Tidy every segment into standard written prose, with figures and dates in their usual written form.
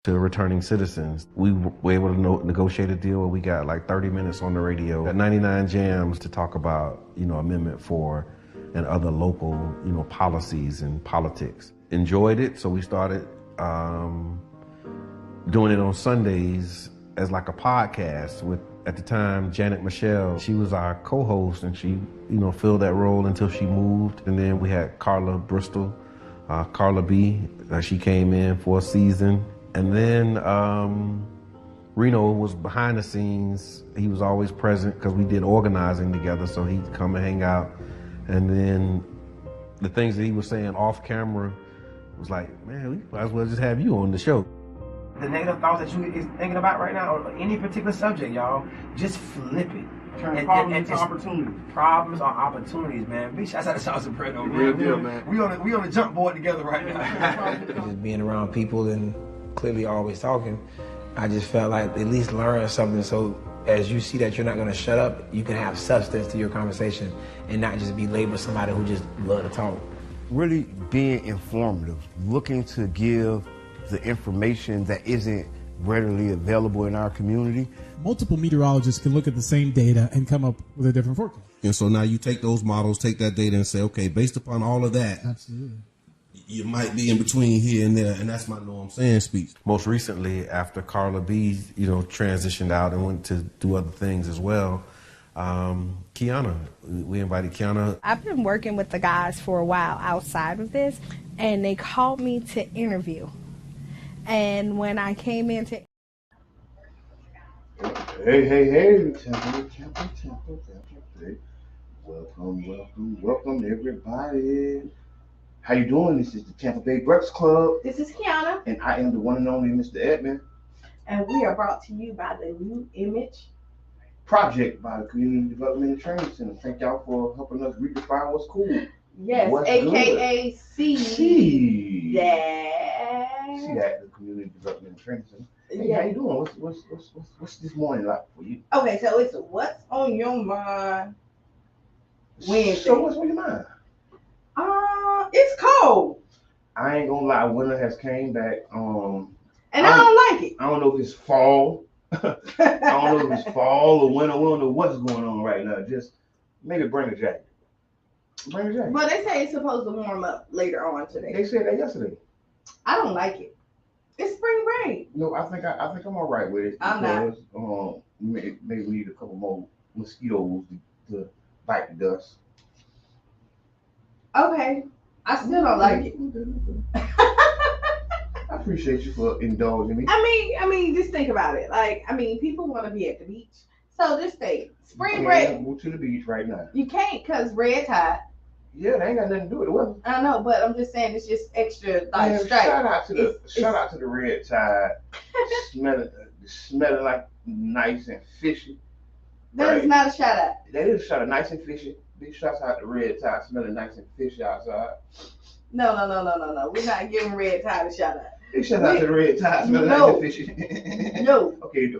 to returning citizens. We were able to negotiate a deal where we got like 30 minutes on the radio, got 99 jams to talk about, Amendment 4 and other local, policies and politics. Enjoyed it, so we started doing it on Sundays as like a podcast with, at the time, Janet Michelle. She was our co-host, and she, filled that role until she moved. And then we had Carla Bristol, Carla B. She came in for a season. And then Reno was behind the scenes. He was always present because we did organizing together, so he'd come and hang out. And then the things that he was saying off camera was like, man, we might as well just have you on the show. The negative thoughts that you is thinking about right now, or any particular subject, y'all, just flip it. Turn problems into opportunities. Problems are opportunities, man. Big shout out to South Soprano, man. Real deal, man. We on the jump board together right now. Just being around people and clearly always talking, I just felt like at least learn something, so as you see that you're not going to shut up, you can have substance to your conversation and not just be labeled somebody who just love to talk. Really being informative, looking to give the information that isn't readily available in our community. Multiple meteorologists can look at the same data and come up with a different forecast. And so now you take those models, take that data and say, okay, based upon all of that, Absolutely. you might be in between here and there, and that's my know what I'm saying speech. Most recently, after Carla B, transitioned out and went to do other things as well, Kiana, we invited Kiana. I've been working with the guys for a while outside of this, and they called me to interview. And when I came in to... Hey, Tampa. Welcome, everybody. How you doing? This is the Tampa Bay Breakfast Club. This is Kiana. And I am the one and only Mr. Edmond. And we are brought to you by the New Image Project by the Community Development and Training Center. Thank y'all for helping us redefine what's cool. Yes, what's AKA See that. The Community Development and Training Center. Hey, Yeah. how you doing? What's this morning like for you? Okay, so it's what's on your mind Wednesday. So what's on your mind? It's cold. I ain't gonna lie, winter has came back. And I don't like it. I don't know if it's fall. I don't know if it's fall or winter. We don't know what's going on right now. Just maybe bring a jacket. But they say it's supposed to warm up later on today. They said that yesterday. I don't like it. It's spring break. No, I think I'm all right with it. I'm not. Maybe we need a couple more mosquitoes to bite the dust. Okay. I still don't like it. I appreciate you for indulging me. I mean, just think about it. People want to be at the beach. So just think, spring break. Go to the beach right now. You can't because red tide. Yeah, they ain't got nothing to do with the weather. I know, but I'm just saying it's just extra straight. Shout out to the red tide. smelling like nice and fishy. That is not a shout out. That is a shout out, nice and fishy. Big shouts out to red tide, smelling nice and fishy outside. No. We're not giving red tide a shout out. Big shout out to the red tide, smelling nice and fishy. No. Okay.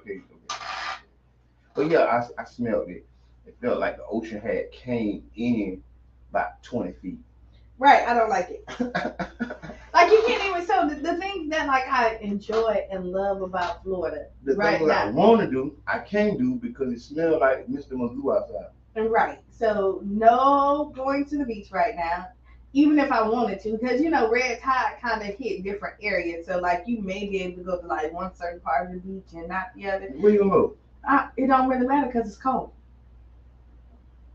But yeah, I smelled it. It felt like the ocean had came in about 20 feet. Right, I don't like it. You can't even. So the things that I enjoy and love about Florida, the things that I want to do, I can't do because it smells like Mr. Magoo outside. Right. So no going to the beach right now, even if I wanted to, because red tide kind of hit different areas. So you may be able to go to one certain part of the beach and not the other. Where you gonna go? It don't really matter because it's cold.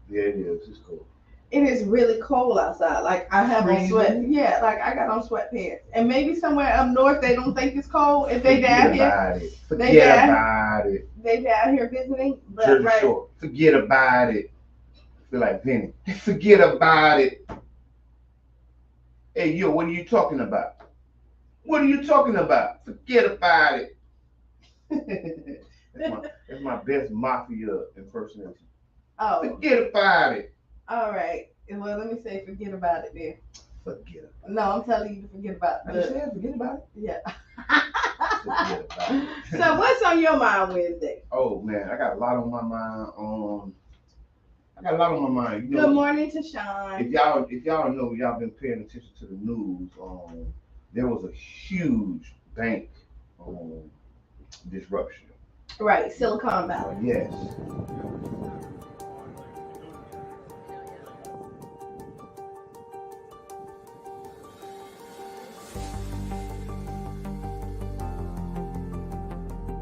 Yeah, it is. It's cold. It is really cold outside. I have on sweat. Yeah, I got on sweatpants. And maybe somewhere up north they don't think it's cold. If they down here, Forget about it. They down here visiting. But Jersey Shore. Forget about it. I feel like Penny. Forget about it. Hey, yo, what are you talking about? What are you talking about? Forget about it. That's my best mafia impersonation. Oh. Forget about it. All right. Well, let me say forget about it then. Forget about it. No, I'm telling you to forget about it. I just said forget about it. Yeah. Forget about it. So what's on your mind Wednesday? Oh man, I got a lot on my mind. Good morning to Sean. If y'all know, y'all been paying attention to the news. There was a huge bank disruption. Right, Silicon Valley. Yes.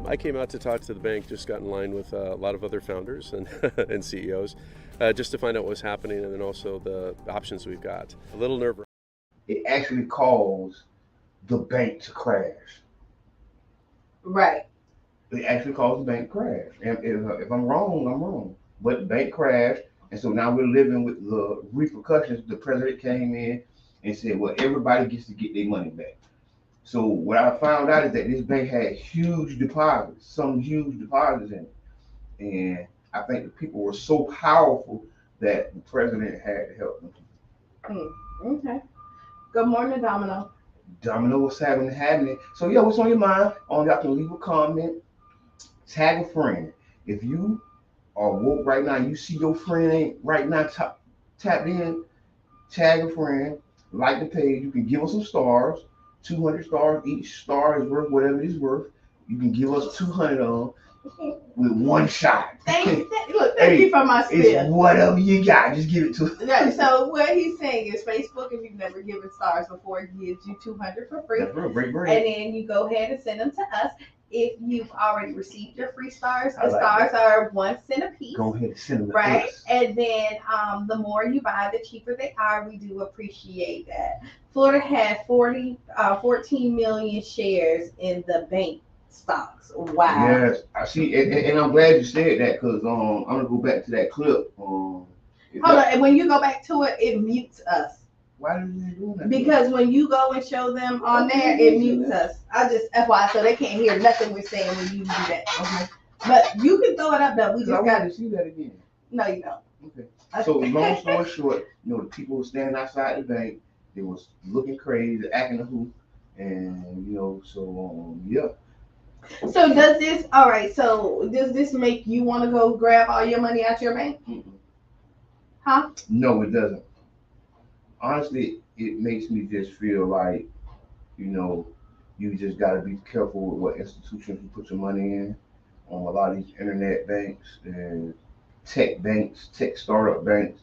I came out to talk to the bank, just got in line with a lot of other founders and, and CEOs, just to find out what's happening and then also the options we've got. A little nerve-wracking. It actually caused the bank to crash. Right. It actually caused the bank to crash. And if I'm wrong, I'm wrong. But the bank crashed, and so now we're living with the repercussions. The president came in and said, well, everybody gets to get their money back. So what I found out is that this bank had huge deposits, some huge deposits in it. And I think the people were so powerful that the president had to help them. Okay. Good morning, Domino. Domino was happening. So yeah, what's on your mind? Y'all can leave a comment, tag a friend. If you are woke right now, you see your friend ain't right now tapped in, tag a friend, like the page. You can give us some stars. 200 stars. Each star is worth whatever it's worth. You can give us 200 of them with one shot. Thank you for my spiel. It's whatever you got. Just give it to us. Right, so what he's saying is Facebook, if you've never given stars before, it gives you 200 for free. That's right, break. And then you go ahead and send them to us. If you've already received your free stars, the like stars that. are 1 cent a piece. Go ahead and send them to Right, us. and then the more you buy, the cheaper they are. We do appreciate that. Florida had 14 million shares in the bank stocks. Wow. Yes, I see, and I'm glad you said that because I'm gonna go back to that clip. Hold on, and when you go back to it, it mutes us. Why did you do that? Because when you go and show them on there, it mutes us. I just FYI, so they can't hear nothing we're saying when you do that. Okay. But you can throw it up though. We just got to see that again. No, you don't. Okay. So long story short, the people were standing outside the bank. They was looking crazy, acting a hoop, and yeah. So does this? All right. So does this make you want to go grab all your money out your bank? Huh? No, it doesn't. Honestly, it makes me just feel like, you just got to be careful with what institutions you put your money in. A lot of these internet banks and tech startup banks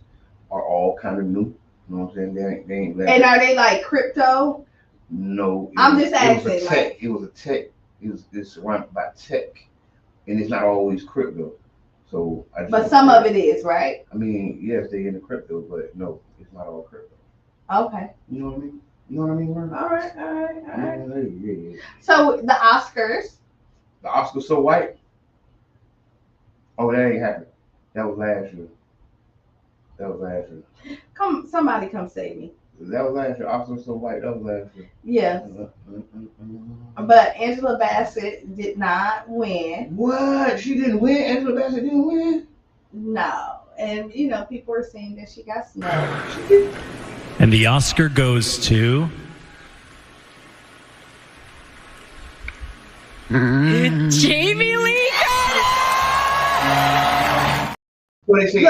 are all kind of new. You know what I'm saying? They ain't and are they like crypto? No. I'm just asking. It was a tech. It's surrounded by tech, and it's not always crypto. So. But some of it is, right? I mean, yes, they into crypto, but no, it's not all crypto. Okay. You know what I mean? You know what I mean, man? All right. Yeah. So the Oscars. The Oscars so white? Oh, that ain't happening. That was last year. Somebody come save me. That was last year. Oscars so white. That was last year. Yes. But Angela Bassett did not win. What? She didn't win? Angela Bassett didn't win? No. And, people are saying that she got snubbed. And the Oscar goes to... Jamie Lee Curtis! What they say?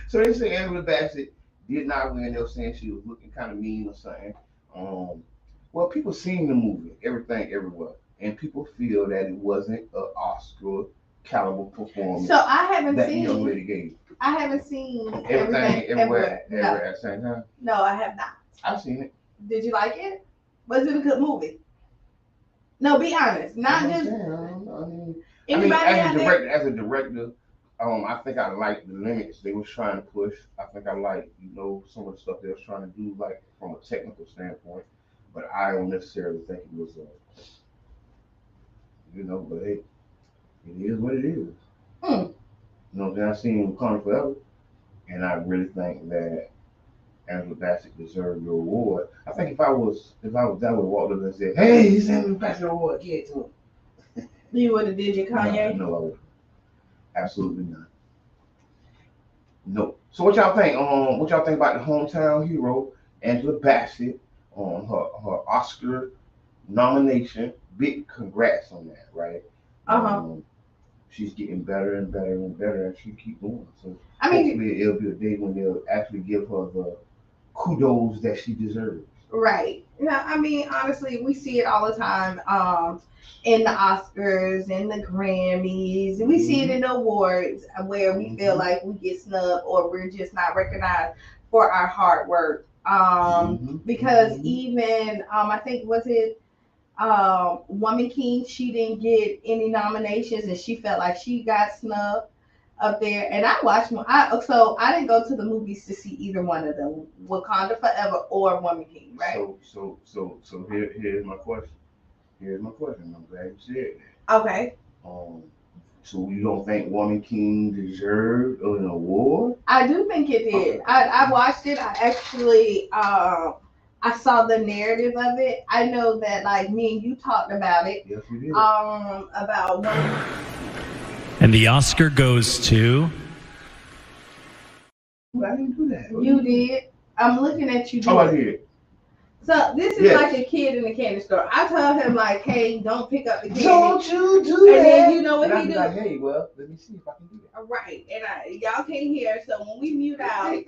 So they say Angela Bassett did not win. They were saying she was looking kind of mean or something. Well, people seen the movie, Everything Everywhere, and people feel that it wasn't an Oscar caliber performance. So I haven't seen. Young lady gave. I haven't seen Everything Everywhere at the same time. No, I have not. I've seen it. Did you like it? Was it a good movie? No, be honest. Not just. As a director, I think I liked the limits they was trying to push. I think I liked, some of the stuff they was trying to do, like from a technical standpoint. But I don't necessarily think it was, but hey, it is what it is. You know what I'm saying? I've seen Wakanda Forever, and I really think that Angela Bassett deserved the award. I think if I was that, I would have walked up and said, "Hey, it's Angela Bassett award, get it to him." You would have did your Kanye? No, I wouldn't. Absolutely not. No. So what y'all think? What y'all think about the hometown hero, Angela Bassett, on her Oscar nomination? Big congrats on that, right? She's getting better and better and better as she keep going. So hopefully it'll be a day when they'll actually give her the kudos that she deserves. Right. Yeah, I mean, honestly, we see it all the time. In the Oscars and the Grammys, and we see it in the awards where we feel like we get snubbed or we're just not recognized for our hard work. Because even I think was it Woman King, she didn't get any nominations and she felt like she got snubbed up there. And I watched so I didn't go to the movies to see either one of them, Wakanda Forever or Woman King, right? So here's my question. I'm glad you said that. Okay. So you don't think Woman King deserved an award? I do think it did. I watched it. I actually I saw the narrative of it. I know that like me and you talked about it. Yes, we did. About And the Oscar goes to. I didn't do that. You did. I'm looking at you. Oh, I did. So this is like a kid in a candy store. I told him like, hey, don't pick up the candy. Don't you do that? And then you know what he do? Like, hey, well, let me see if I can do that. Right, and y'all can't hear. So when we mute out,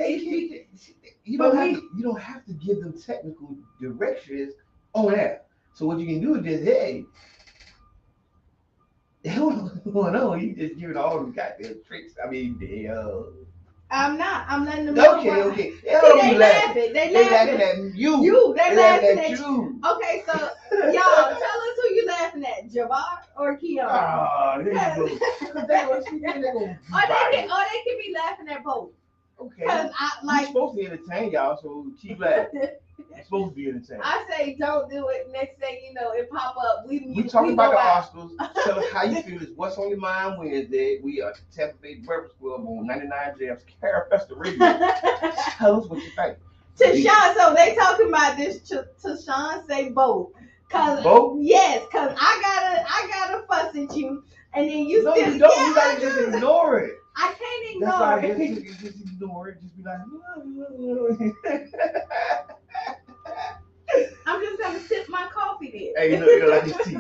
you don't have to give them technical directions on that. So what you can do is just, hey, what's going on? You just give it all them goddamn tricks. I mean, I'm not. I'm letting them know. Okay. See, they laughing. They laughing at you. They're laughing at you. Okay, so y'all tell us who you laughing at, Jabbar or Keon? Oh, there you go. They can be laughing at both. Okay. Because we're supposed to entertain y'all, so keep laughing. It's supposed to be entertaining. I say don't do it. Next thing you know, it pop up. We talking about the Oscars. Tell us how you feel. Is what's on your mind Wednesday. We are Tampa Bay Breakfast Club on 99 Jams Cara Festa Radio. Tell us what you think. Tashawn, so they talking about this. Tashawn say both. Both? Yes, cause I gotta fuss at you, and then you still. You don't. You gotta just ignore it. I can't ignore it. Just ignore it. Just be like. I'm just gonna sip my coffee there. Hey, you know like his tea.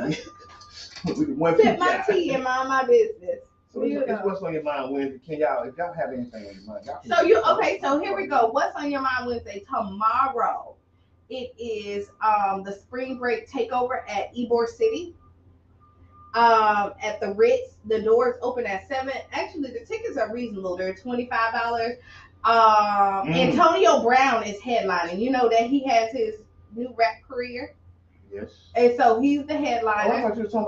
Sip my tea and mind my business. So it's what's on your mind Wednesday. If y'all have anything on your mind, So here we go. What's on your mind Wednesday? Tomorrow, it is the spring break takeover at Ybor City. At the Ritz, the doors open at 7. Actually, the tickets are reasonable. They're $25. Antonio Brown is headlining. You know that he has his new rap career. Yes. And so he's the headliner. I thought you were talking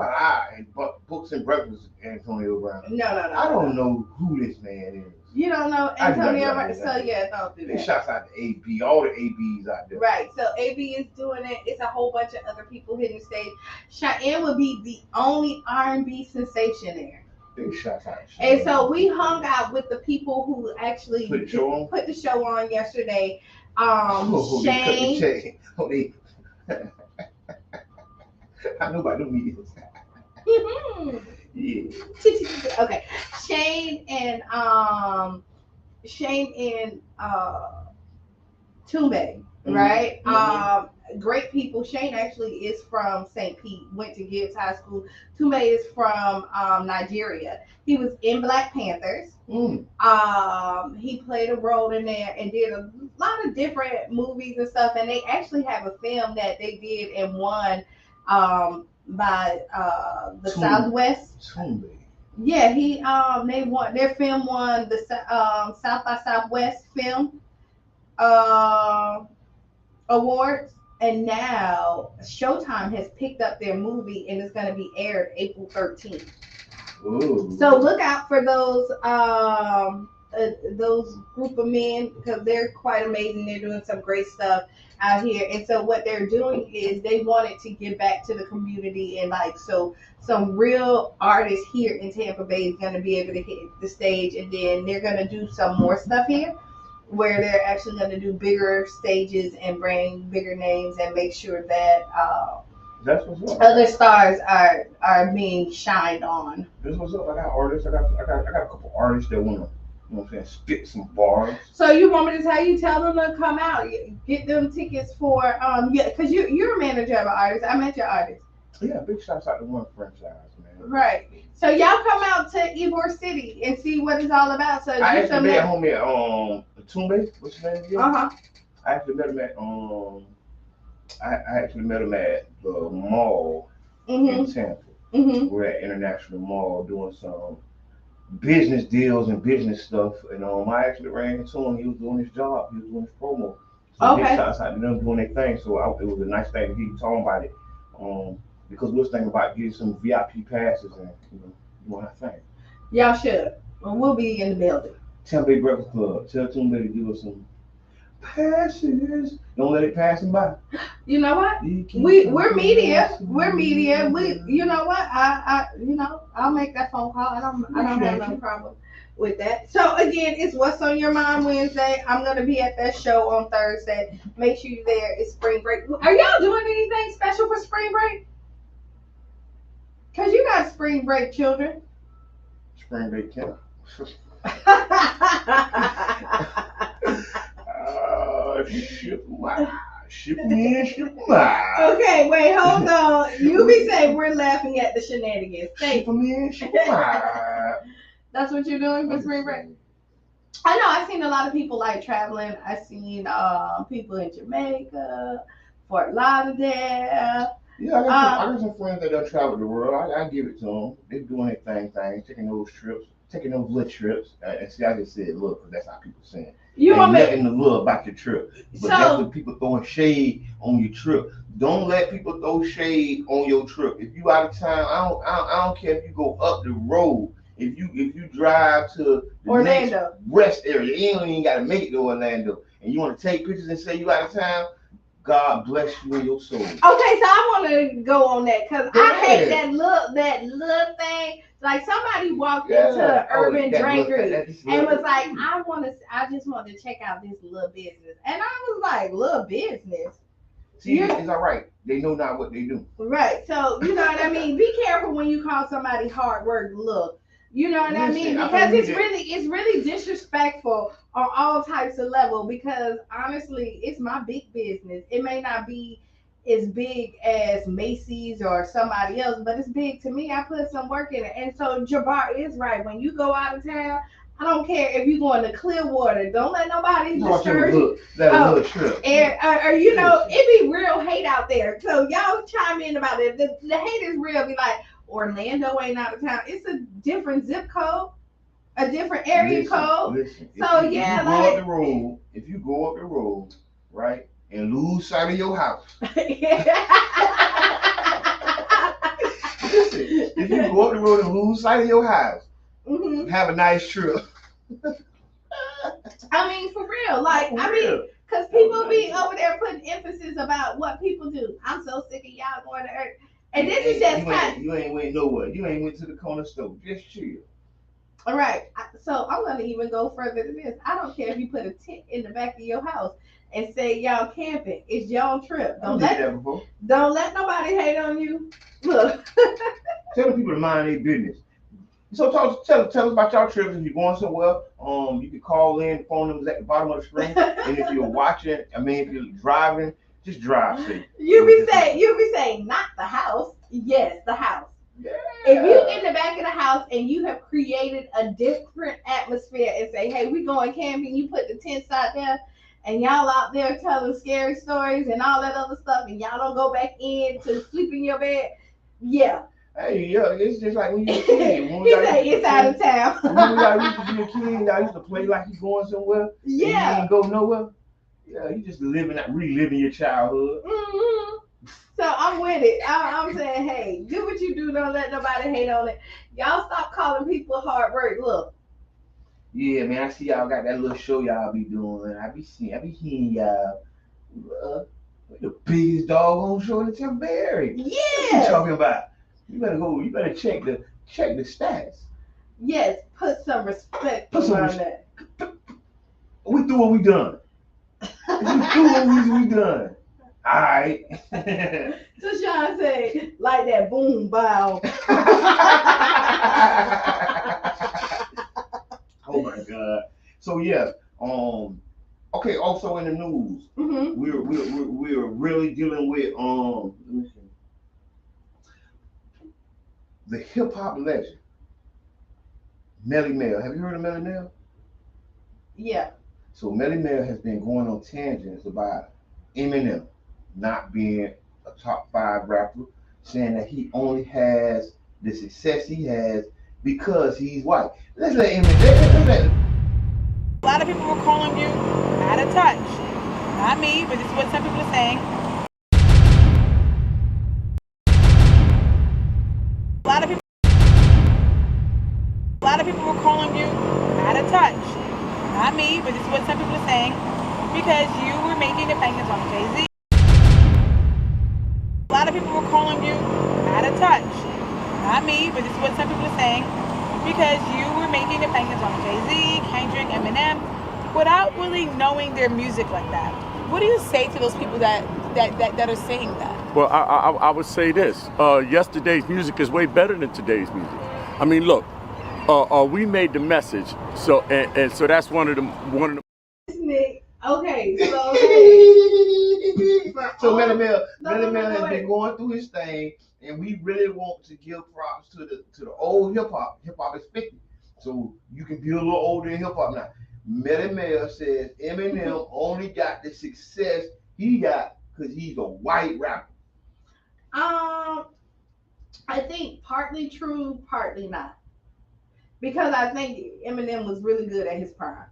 about Books and Breakfast, Antonio Brown. No. I don't know who this man is. You don't know Antonio Brown? So yeah, don't do that. Shouts out to AB, all the ABs out there. Right. So AB is doing it. It's a whole bunch of other people hitting the stage. Cheyenne would be the only R&B sensation there. Big shots out. And so we hung out with the people who actually put the show on yesterday. Shane. I know about the meetings. Yeah. Okay. Shane and Tumbe, right? Mm-hmm. Great people. Shane actually is from St. Pete, went to Gibbs High School. Tumbe is from Nigeria. He was in Black Panthers. He played a role in there and did a lot of different movies and stuff. And they actually have a film that they did and won by the Southwest. Tumbe. Yeah, their film won the South by Southwest film awards, and now Showtime has picked up their movie and it's going to be aired April 13th. Ooh. So look out for those group of men because they're quite amazing. They're doing some great stuff out here, and so what they're doing is they wanted to give back to the community, and so some real artists here in Tampa Bay is going to be able to hit the stage, and then they're going to do some more stuff here where they're actually going to do bigger stages and bring bigger names and make sure that that's what's up. Other stars are being shined on. That's what's up. I got artists. I got a couple artists that want to, you know what I'm saying, spit some bars. So you want me to tell them to come out, get them tickets for because you're a manager of an artist. I met your artist. Yeah, big shouts out to one franchise, man. Right. So y'all come out to Ybor City and see what it's all about. So I actually met homie at Tumbe. What's his name again? I actually met him at I actually met him at the mall in Tampa. We're at International Mall doing some business deals and business stuff. And I actually ran into him. He was doing his job. He was doing his promo. So big shots out to them doing their thing. So it was a nice thing to hear you talking about it. Because we was thinking about getting some VIP passes and doing our thing. Y'all should. We'll be in the building. Tampa Bay Breakfast Club. Tell Toomba to give us some passes. Don't let it pass him by. You know what? We're media. We're media. You know what? I'll make that phone call. I don't have no problem with that. So again, it's What's on Your Mind Wednesday. I'm gonna be at that show on Thursday. Make sure you're there. It's spring break. Are y'all doing anything special for spring break? Cause you got spring break children. Spring break camp. Ship me. Okay, wait, hold on. You be saying we're laughing at the shenanigans. Ship me. That's what you're doing for spring break? I know, I've seen a lot of people like traveling. I've seen people in Jamaica, Fort Lauderdale. Yeah, I got some friends that done travel the world. I give it to them. They're doing their thing, taking those trips, taking those little trips. And see, I just said, look, because that's how people saying. You ain't nothing to love about your trip. But that's the people throwing shade on your trip. Don't let people throw shade on your trip. If you out of town, I don't care if you go up the road. If you drive to the Orlando next rest area, you don't even gotta make it to Orlando, and you want to take pictures and say you out of town, God bless you in your soul. Okay, so I want to go on that because I hate that little thing. Like somebody walked into Urban Drapery and was like, I just want to check out this little business. And I was like, little business? See, it's all right. They know not what they do. Right. So, you know what I mean? Be careful when you call somebody hard work look. You know what I mean? Because it's really disrespectful on all types of level because honestly, it's my big business. It may not be as big as Macy's or somebody else, but it's big to me. I put some work in it. And so Jabbar is right. When you go out of town, I don't care if you're going to Clearwater. Don't let nobody disturb you. Little trip. Or it be real hate out there. So y'all chime in about it. The hate is real. Be like, Orlando ain't out of town. It's a different zip code, a different area code. Listen, so if you go up the road, right, and lose sight of your house. Listen, if you go up the road and lose sight of your house, have a nice trip. I mean, for real. Because people be over there putting emphasis about what people do. I'm so sick of y'all going to Earth. And this is just you ain't went nowhere. You ain't went to the corner store. Just chill. All right. So I'm going to even go further than this. I don't care if you put a tent in the back of your house and say y'all camping. It's y'all trip. Don't let nobody hate on you. Look. Tell the people to mind their business. So tell us about y'all trips. If you're going somewhere, you can call in. The phone number's at the bottom of the screen. And if you're watching, if you're driving, just drive safe. You be saying not the house. Yes, the house. Yeah. If you in the back of the house and you have created a different atmosphere and say, hey, we going camping, you put the tents out there and y'all out there telling scary stories and all that other stuff and y'all don't go back in to sleep in your bed, yeah. Hey, it's just like when you're a kid. He said it's out of town. When y'all used to be a kid, y'all used to play like you're going somewhere. Yeah. You ain't go nowhere. Yeah, you just reliving your childhood. Mm-hmm. So I'm with it. I'm saying, hey, do what you do. Don't let nobody hate on it. Y'all stop calling people hard work. Look. Yeah, man, I see y'all got that little show y'all be doing. I be hearing y'all. The biggest doggone show in the Tampa Bay area. Yeah. What you talking about? You better check the stats. Yes, put some respect around that. We through what we done. We through what we done. All right. So Sean said, like that boom bow. Oh my God. So yeah. Okay. Also in the news, we're really dealing with let me see. The hip hop legend, Melly Mel. Have you heard of Melly Mel? Yeah. So Melly Mel has been going on tangents about Eminem, not being a top 5 rapper, saying that he only has the success he has because he's white. Let's let him. A lot of people were calling you out of touch. Not me, but this is what some people are saying. A lot of people were calling you out of touch. Not me, but this is what some people are saying. Because you were making the bangers on Jay-Z. A lot of people were calling you out of touch. Not me, but this is what some people are saying. Because you were making the bangers on Jay-Z, Kendrick, Eminem, without really knowing their music like that. What do you say to those people that are saying that? Well, I would say this. Yesterday's music is way better than today's music. I mean, look, we made the message, so and so that's one of the. Okay, so so Melly Mel has been going through his thing, and we really want to give props to the old hip hop. Hip hop is 50, so you can be a little older in hip hop now. Melly Mel says Eminem only got the success he got because he's a white rapper. I think partly true, partly not, because I think Eminem was really good at his prime.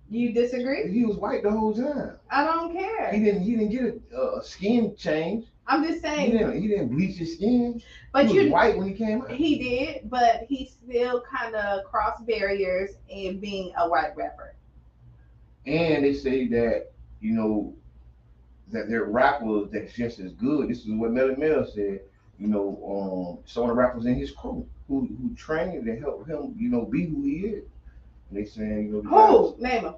You disagree? He was white the whole time. I don't care. He didn't get a skin change. I'm just saying. He didn't bleach his skin. But he was white when he came out. He did, but he still kind of crossed barriers in being a white rapper. And they say that, you know, that they're rappers that's just as good. This is what Melly Mel said. You know, some of the rappers in his crew who trained and helped him, you know, be who he is. And they saying, you know, who? Name him.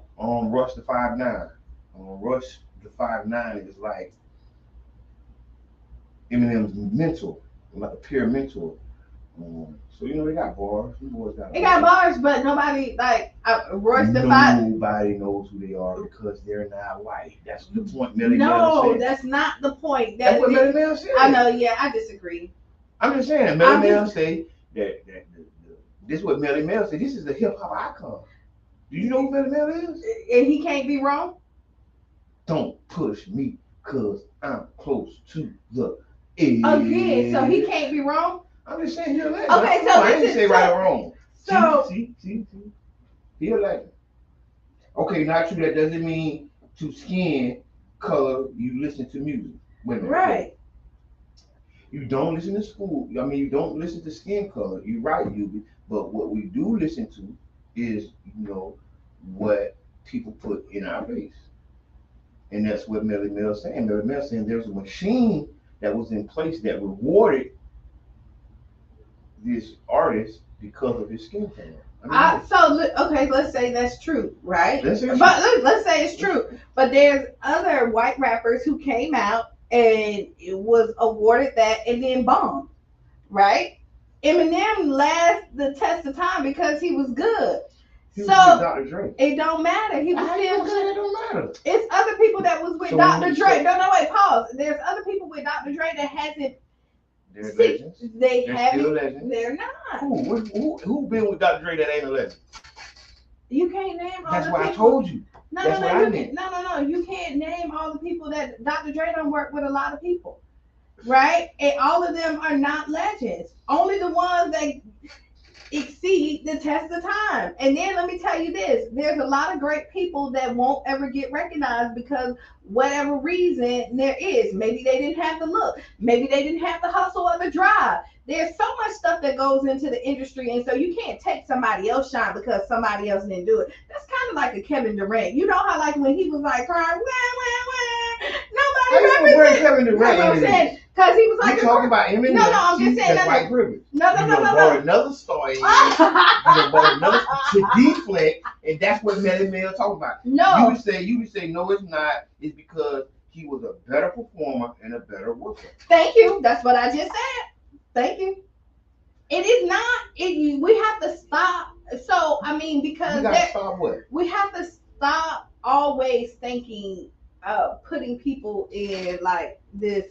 Rush the 5'9". Rush the 5'9" is like Eminem's mentor, like a peer mentor. So you know they got bars. Them boys got. They got bars, but nobody like Rush the 5. Nobody knows who they are because they're not white. That's the point. Melly Mel No, said. that's not the point. That's what Melly Mel said. I know. Yeah, I disagree. I'm just saying. Melly Mel say that this is what Melly Mel said. This is a hip hop icon. Do you know who Melly Mel is? And he can't be wrong. Don't push me, cause I'm close to the edge. Again, so he can't be wrong. I'm just saying, you're a legend. Okay, so I didn't say right or wrong. So see, he a legend. Okay, not true. That doesn't mean to skin color you listen to music. Wait a minute. Right. You don't listen to school. I mean, you don't listen to skin color. You're right, Yubi. But what we do listen to is, you know, what people put in our face. And that's what Melly Mel's saying. Melly Mel's saying there's a machine that was in place that rewarded this artist because of his skin color. Okay, let's say that's true, right? Let's say it's true. But there's other white rappers who came out and it was awarded that and then bombed, right? Eminem lasted the test of time because he was good. He was with Dr. Dre. It don't matter. He was still good. It don't matter. It's other people that was with Dr. Dre. No, wait, pause. There's other people with Dr. Dre that hasn't. They're legends. They're still legends. They're not. Who been with Dr. Dre that ain't a legend? You can't name all That's the why people. I told you. No, That's what I meant. No. You can't name all the people that Dr. Dre don't work with a lot of people, right? And all of them are not legends. Only the ones that exceed the test of time. And then let me tell you this: there's a lot of great people that won't ever get recognized because whatever reason there is. Maybe they didn't have the look. Maybe they didn't have the hustle or the drive. There's so much stuff that goes into the industry, and so you can't take somebody else shine because somebody else didn't do it. That's kind of like a Kevin Durant. You know how like when he was like crying, nobody represents Kevin Durant. You know what I'm saying? Because he was like, you talking about Eminem? No, I'm just saying that's white privilege. No. Another story. Another to deflect, and that's what Melly Mel talking about. No, you would say no, it's not. It's because he was a better performer and a better worker. Thank you. That's what I just said. Thank you. It is not. We have to stop. So I mean, because we have to stop always thinking, putting people in like this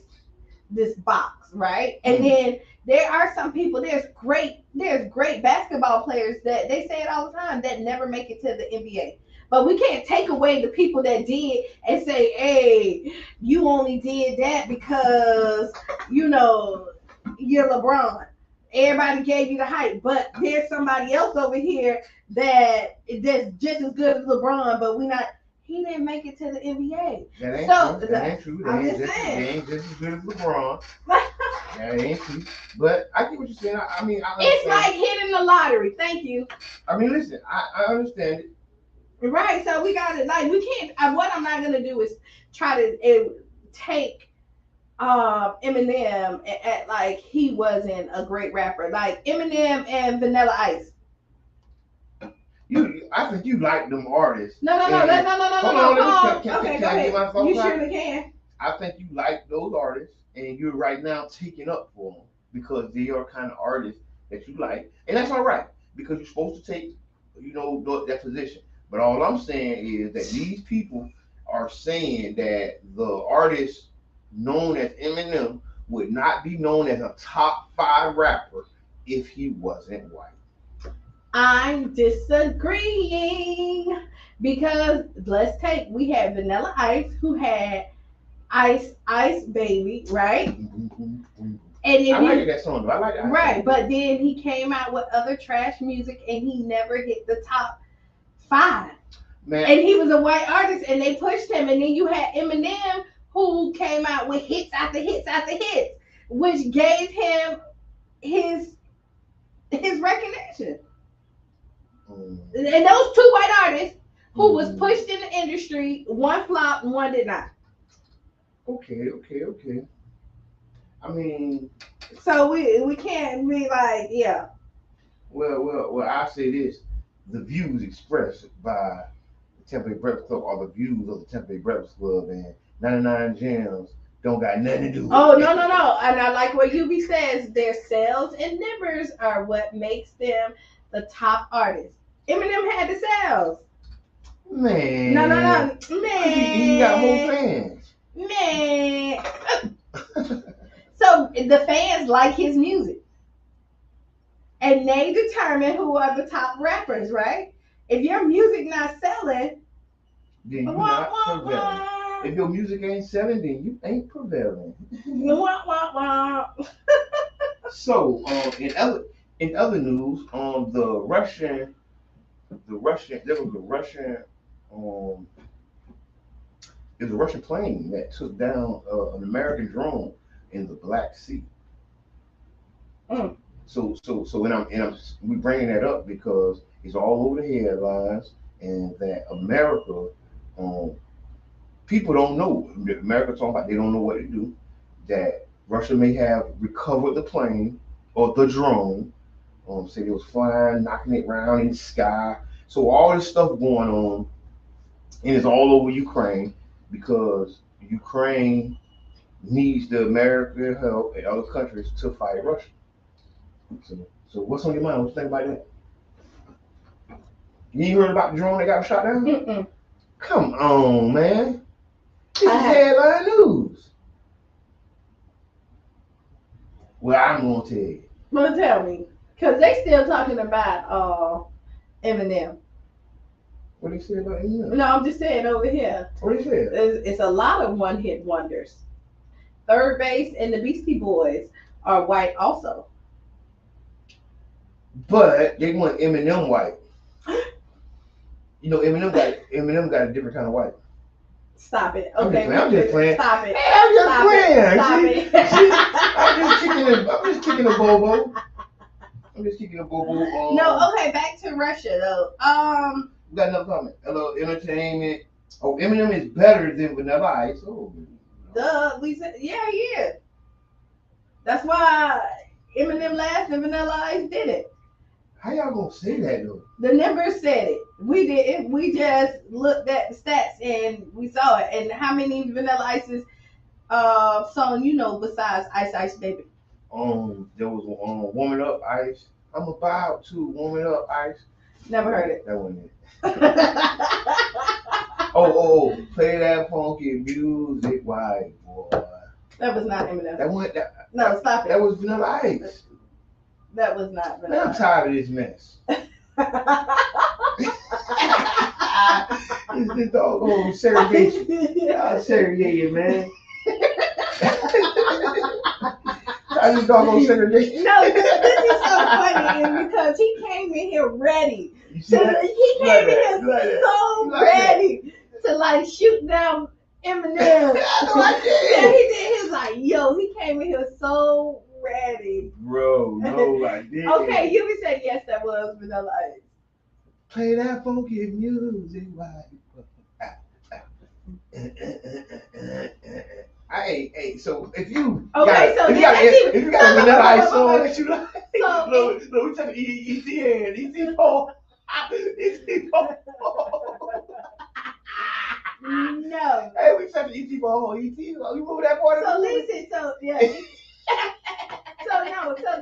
box, right? And then there are some people. There's great basketball players that they say it all the time that never make it to the NBA. But we can't take away the people that did and say, hey, you only did that because, you know, you're LeBron. Everybody gave you the hype, but there's somebody else over here that's just as good as LeBron, but he didn't make it to the NBA. That ain't true. That ain't true. I'm just They saying. ain't just as good as LeBron. That ain't true. But I get what you're saying. I mean, I it's like hitting the lottery. Thank you. I mean, listen, I understand it. Right. So we got it. Like, we can't. What I'm not gonna do is try to take Eminem and act like he wasn't a great rapper. Like Eminem and Vanilla Ice. I think you like them artists. No. Hold on. Can Okay, I go ahead. get my thoughts You out? surely can. I think you like those artists, and you're right now taking up for them because they are kind of artists that you like, and that's all right because you're supposed to take, that position. But all I'm saying is that these people are saying that the artist known as Eminem would not be known as a top 5 rapper if he wasn't white. I'm disagreeing because we had Vanilla Ice who had Ice Baby, right? And then I like that song though. I like that. Right, but then he came out with other trash music and he never hit the top 5. Man. And he was a white artist and they pushed him. And then you had Eminem who came out with hits after hits after hits, which gave him his recognition. And those 2 white artists who was pushed in the industry, one flopped, one did not. Okay. I mean, so we can't be like, yeah. Well, I say this: the views expressed by the Tampa Bay Breakfast Club are the views of the Tampa Bay Breakfast Club, and 99 Gems don't got nothing to do with it. Oh, no. And I like what UB says, their sales and numbers are what makes them the top artists. Eminem had the sales. Man. No. Man. He got more fans. Man. So the fans like his music. And they determine who are the top rappers, right? If your music not selling, then you're not prevailing. If your music ain't selling, then you ain't prevailing. So, in other news, there was a Russian plane that took down an American drone in the Black Sea. So we bringing that up because it's all over the headlines, and that America, people don't know. America talking about they don't know what to do. That Russia may have recovered the plane or the drone. Said it was flying, knocking it around in the sky. So all this stuff going on, and it's all over Ukraine because Ukraine needs the American help and other countries to fight Russia. So what's on your mind? What you think about that? You ain't heard about the drone that got shot down? Mm-mm. Come on, man. This is headline news. Well, I'm gonna tell you. Well, tell me, because they still talking about Eminem. What they say about Eminem? No, I'm just saying over here. What they say? It's a lot of one-hit wonders. Third Base and the Beastie Boys are white also. But they want Eminem white. Eminem got a different kind of white. Stop it. Okay. I'm just playing. Stop it. Hey, I'm just playing. Stop it. I'm just kicking a bobo. No, okay, back to Russia though. We got another comment. Hello, entertainment. Oh, Eminem is better than Vanilla Ice. Oh. Duh, we said yeah. That's why Eminem last and Vanilla Ice did it. How y'all gonna say that though? The numbers said it. We didn't. We just looked at the stats and we saw it. And how many Vanilla Ice's song besides Ice Ice Baby? There was Woman Up Ice. I'm about to Woman Up Ice. Never heard it. That wasn't it. oh, play that funky music, white boy. That was not Eminem. No, stop it. That was Vanilla Ice. That was not Vanilla Ice. I'm tired of this mess. It's the doggone segregation. Y'all segregated, man. I just doggone segregation. No, this is so funny because he came in here ready. He came in here so ready to like shoot down Eminem. I did. Yeah, he did. He was like, yo, he came in here so ready. Bro, no, I didn't. Okay, you said yes, that was Vanilla Ice. Play that funky music, Hey, so if you if you got a Vanilla Ice song that you like, look, we talking ET and ET4. No. Hey, we talking ET4, ET. You remember that part? So listen, so yeah. So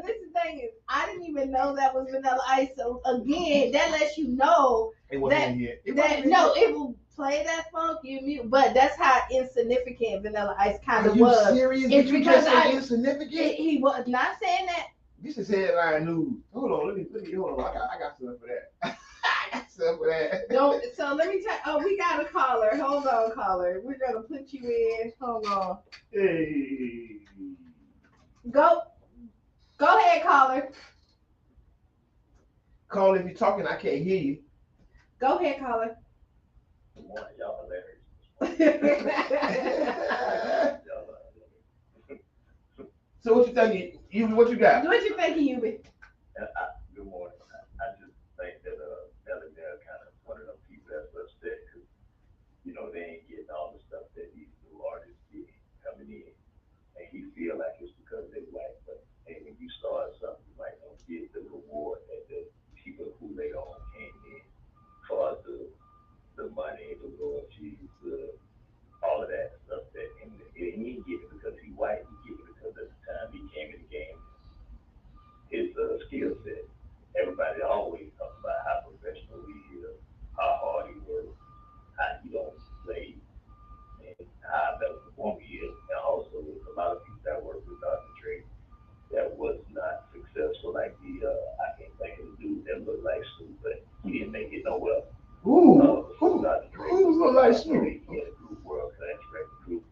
this is the thing is, I didn't even know that was Vanilla Ice. So again, that lets you know it wasn't here. It will play that funky music, but that's how insignificant Vanilla Ice kind of was. Are you serious? It's you because just said insignificant? He was not saying that. This is headline news. Hold on, let me hold on. I got something for that. I got something for that. So let me tell. Oh, we got a caller. Hold on, caller. We're gonna put you in. Hold on. Hey. Go ahead, caller. Caller, if you're talking, I can't hear you. Go ahead, caller. Y'all hilarious. So what you thinking? What you got? What you thinking, Yubi? Good morning. I just think that Melly Mel kind of one of them people that's upset because they ain't getting all the stuff that these new artists get coming in, and he feel like it's because they white. But hey, when you start something, you might not get the reward that the people who later on came in for the money, the royalties, all of that stuff that and he didn't get it because he white. He get it because at the time he came in the game, his skill set. Everybody always talks about how professional he is, how hard he works, how he don't play, and how better performer he is. And also, there's a lot of people that work with Dr. Dre that was not successful, like I can't think of the dude that looked like Snoop, but he didn't make it nowhere. Dr. Dre. Who looked like Snoop? He had a group, world class record group.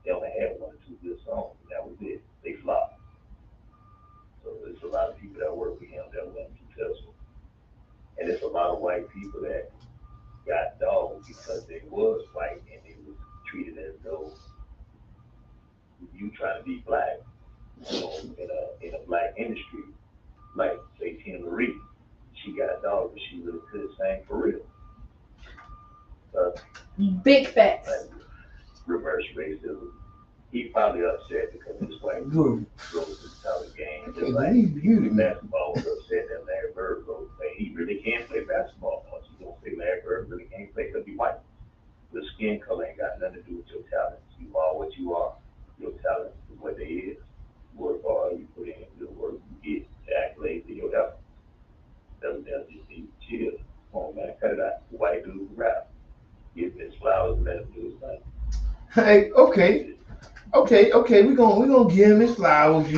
They only had 1 or 2 good songs, and that was it. They flopped. So there's a lot of people that work with him that weren't successful. And there's a lot of white people that got dogged because they was white and they was treated as though you trying to be black, in a black industry. Like say Tina Marie, she got dogged, but she really could sing for real. Big facts. Like, reverse racism. He probably upset because his wife Good. goes to the college game. Just like basketball was upset that Larry Bird goes. He really can't play basketball. Once you don't say Larry Bird really can't play because he's white. The skin color ain't got nothing to do with your talent. You are what you are. Your talent is what it is. Work hard, you put in good work, you get the accolades of your effort. That's just need to chill. Come on, man, cut it out. White dude rap. Give his flowers and let him do his thing. Hey, okay. We're gonna give him his flowers.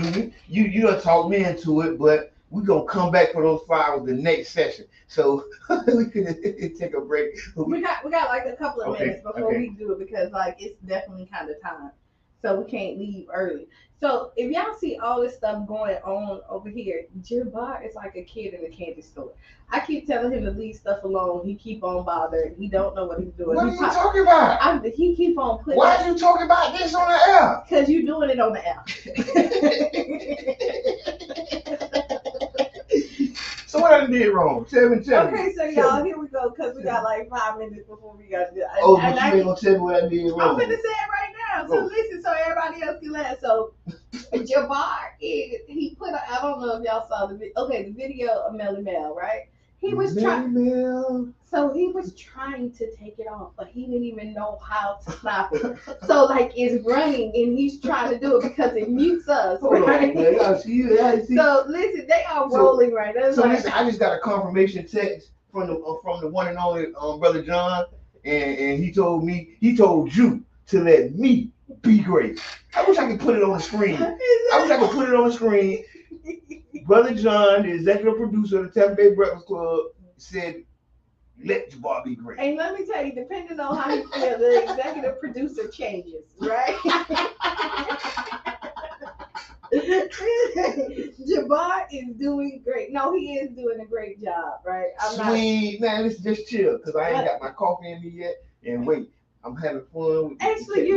You done talk me into it, but we're gonna come back for those flowers the next session. So we can take a break. We got like a couple of minutes before we do it because like it's definitely kind of time. So we can't leave early. So if y'all see all this stuff going on over here, Jabbar is like a kid in a candy store. I keep telling him to leave stuff alone. He keep on bothering. He don't know what he's doing. What are you talking about? He keep on putting. Why are you talking about this on the air? Because you're doing it on the air. So what I did wrong? Tell me. Okay, so y'all, here we go, because we got like 5 minutes before we got to do it. Oh, but you ain't gonna tell me what I did wrong. I'm gonna say it right now. So listen, so everybody else can laugh. So Jabbar he put I don't know if y'all saw the video of Melly Mel, right? He was trying to take it off, but he didn't even know how to stop it. So like it's running and he's trying to do it because it mutes us, right? So listen, they are rolling right now. So listen, I just got a confirmation text from the one and only Brother John, and he told you to let me be great. I wish I could put it on the screen. Brother John, the executive producer of the Tampa Bay Breakfast Club, said Let Jabbar be great. And let me tell you, depending on how you feel, the executive producer changes, right? Jabbar is doing great. No, he is doing a great job, right? Sweet, man, let's just chill, because I ain't got my coffee in me yet. And wait, I'm having fun with actually,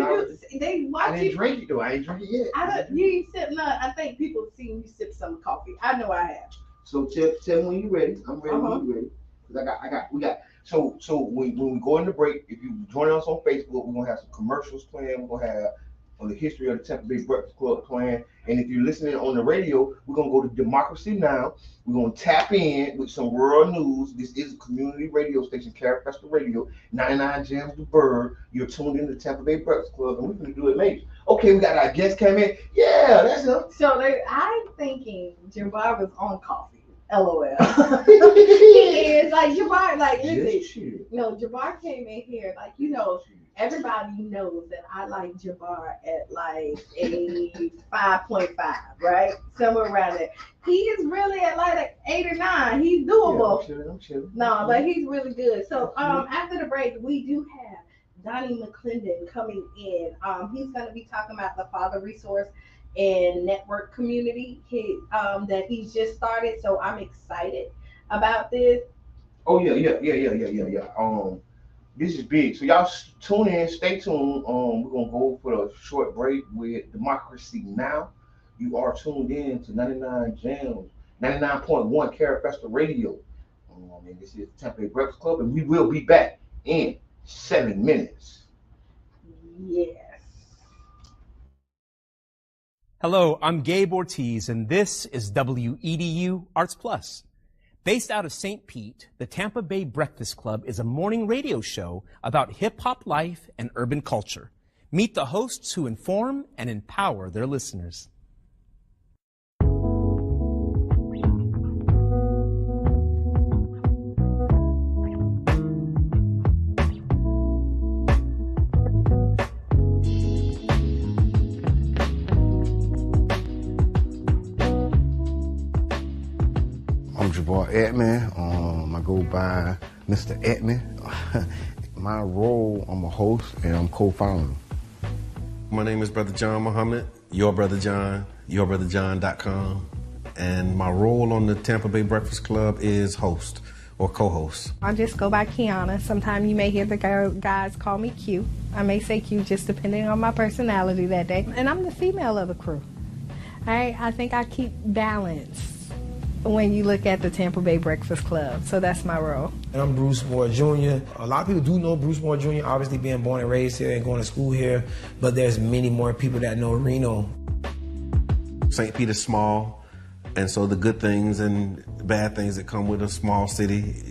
they watch I didn't drink it though. I ain't drink it yet. You ain't sip none. I think people have seen you sip some coffee. I know I have. So tell me when you're ready. I'm ready when you're ready. Because we got. So when we go in the break, if you join us on Facebook, we're gonna have some commercials playing. We're gonna have on the history of the Tampa Bay Breakfast Club playing. And if you're listening on the radio, we're gonna go to Democracy Now! We're gonna tap in with some world news. This is a community radio station, Carafesta Radio, 99 Gems the Bird. You're tuned in to the Tampa Bay Breakfast Club, and we're gonna do it major. Okay, we got our guest came in. Yeah, that's him. So I'm thinking Jabbar was on coffee. LOL. He is like Jabbar. Like listen, no, Jabbar came in here like everybody knows that I like Jabbar at like a 5.5, right? Somewhere around there. He is really at like an 8 or 9. He's doable. Yeah, I'm chilling. No, but he's really good. So after the break, we do have Donnie McClendon coming in. He's going to be talking about the Father Resource and Network community that he's just started. So I'm excited about this. Oh yeah. This is big. So y'all tune in, stay tuned. We're gonna go for a short break with Democracy Now! You are tuned in to 99 Gems, 99.1 Carafesta Radio. And this is the Tampa Bay Breakfast Club, and we will be back in 7 minutes. Yes. Hello, I'm Gabe Ortiz, and this is WEDU Arts Plus. Based out of St. Pete, the Tampa Bay Breakfast Club is a morning radio show about hip-hop life and urban culture. Meet the hosts who inform and empower their listeners. Jabbar Edmond. I go by Mr. Edmond. My role, I'm a host and I'm co-founder. My name is Brother John Muhammad, Your Brother John, yourbrotherjohn.com. And my role on the Tampa Bay Breakfast Club is host or co-host. I just go by Kiana. Sometimes you may hear the guys call me Q. I may say Q just depending on my personality that day. And I'm the female of the crew. I think I keep balance when you look at the Tampa Bay Breakfast Club. So that's my role. And I'm Bruce Moore Jr. A lot of people do know Bruce Moore Jr., obviously being born and raised here and going to school here, but there's many more people that know Reno. St. Pete is small, and so the good things and bad things that come with a small city,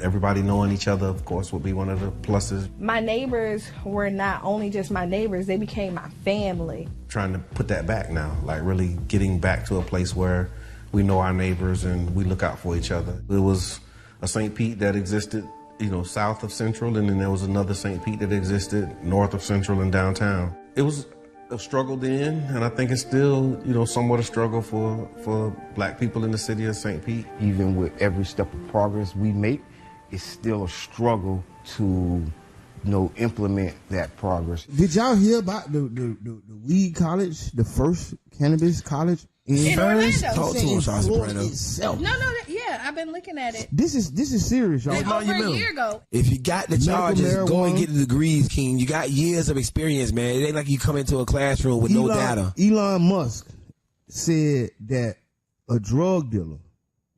everybody knowing each other, of course, would be one of the pluses. My neighbors were not only just my neighbors, they became my family. Trying to put that back now, like really getting back to a place where we know our neighbors and we look out for each other. There was a St. Pete that existed, south of Central, and then there was another St. Pete that existed north of Central and downtown. It was a struggle then, and I think it's still, somewhat a struggle for black people in the city of St. Pete. Even with every step of progress we make, it's still a struggle to, implement that progress. Did y'all hear about the weed college, the first cannabis college? In Orlando. Talk to us, Soprano. No, yeah, I've been looking at it. This is serious, y'all. Over a year ago. If you got the charges, go and get the degrees, King. You got years of experience, man. It ain't like you come into a classroom with no data. Elon Musk said that a drug dealer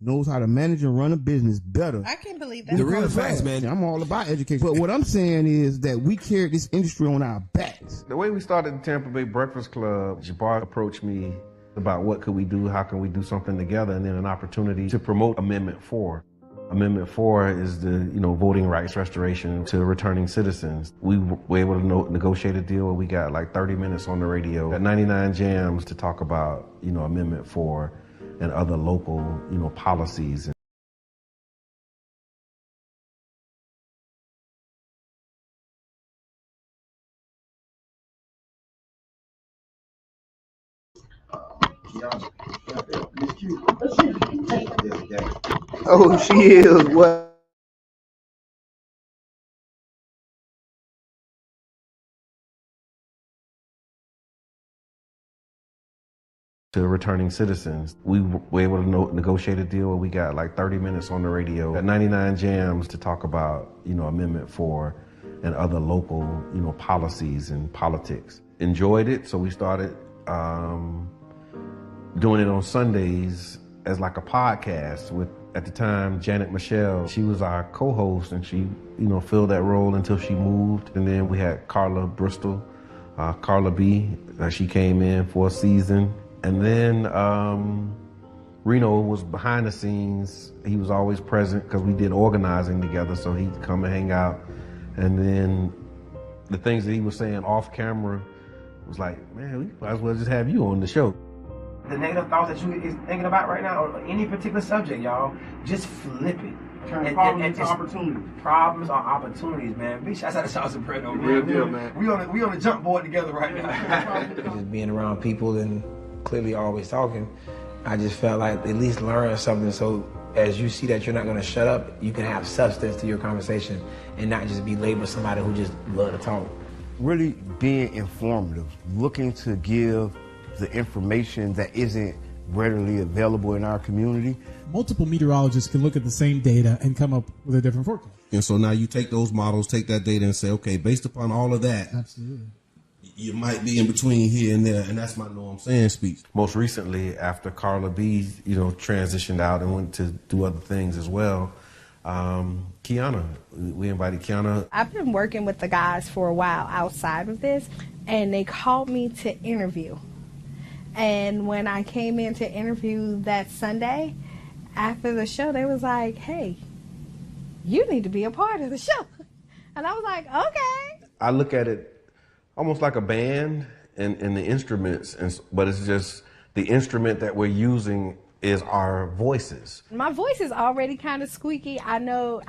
knows how to manage and run a business better. I can't believe that. The real facts, man. I'm all about education. But what I'm saying is that we carry this industry on our backs. The way we started the Tampa Bay Breakfast Club, Jabbar approached me about what could we do, how can we do something together, and then an opportunity to promote Amendment 4. Amendment 4 is the, voting rights restoration to returning citizens. We were able to negotiate a deal where we got like 30 minutes on the radio at 99 Jams to talk about, Amendment 4 and other local, policies. Oh, she is what? to returning citizens. We were able to negotiate a deal where we got like 30 minutes on the radio at 99 Jams to talk about, Amendment 4 and other local, policies and politics. Enjoyed it, so we started doing it on Sundays as like a podcast with, at the time, Janet Michelle. She was our co-host, and she, filled that role until she moved. And then we had Carla Bristol, Carla B. She came in for a season. And then Reno was behind the scenes. He was always present because we did organizing together, so he'd come and hang out. And then the things that he was saying off camera was like, man, we might as well just have you on the show. The negative thoughts that you is thinking about right now, or any particular subject, y'all, just flip it. Turn problems into opportunities. Problems are opportunities, man. Big shouts out to Sauce and Predo, man. Real deal, man. We on the jump board together right now. Just being around people and clearly always talking, I just felt like at least learn something. So as you see that you're not going to shut up, you can have substance to your conversation and not just be labeled somebody who just love to talk. Really being informative, looking to give the information that isn't readily available in our community. Multiple meteorologists can look at the same data and come up with a different forecast. And so now you take those models, take that data and say, okay, based upon all of that, absolutely, you might be in between here and there, and that's my know I'm saying speech. Most recently, after Carla B, transitioned out and went to do other things as well, Kiana, we invited Kiana. I've been working with the guys for a while outside of this, and they called me to interview. And when I came in to interview that Sunday, after the show, they was like, hey, you need to be a part of the show. And I was like, okay. I look at it almost like a band and the instruments, but it's just the instrument that we're using is our voices. My voice is already kind of squeaky. I know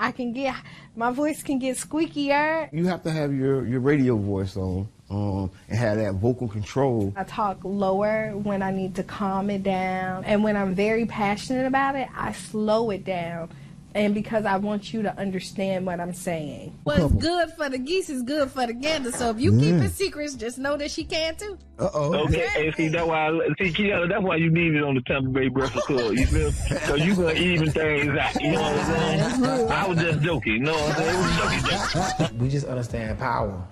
my voice can get squeakier. You have to have your radio voice on and have that vocal control. I talk lower when I need to calm it down. And when I'm very passionate about it, I slow it down. And because I want you to understand what I'm saying. What's good for the geese is good for the gander. So if you keep it secrets, just know that she can too. Okay, hey, see, that's why Kiana, that's why you need it on the Tampa Bay Breakfast Club. You feel? So you gonna even things out. You know what I'm saying? I was just joking. You know what I'm saying? We just understand power,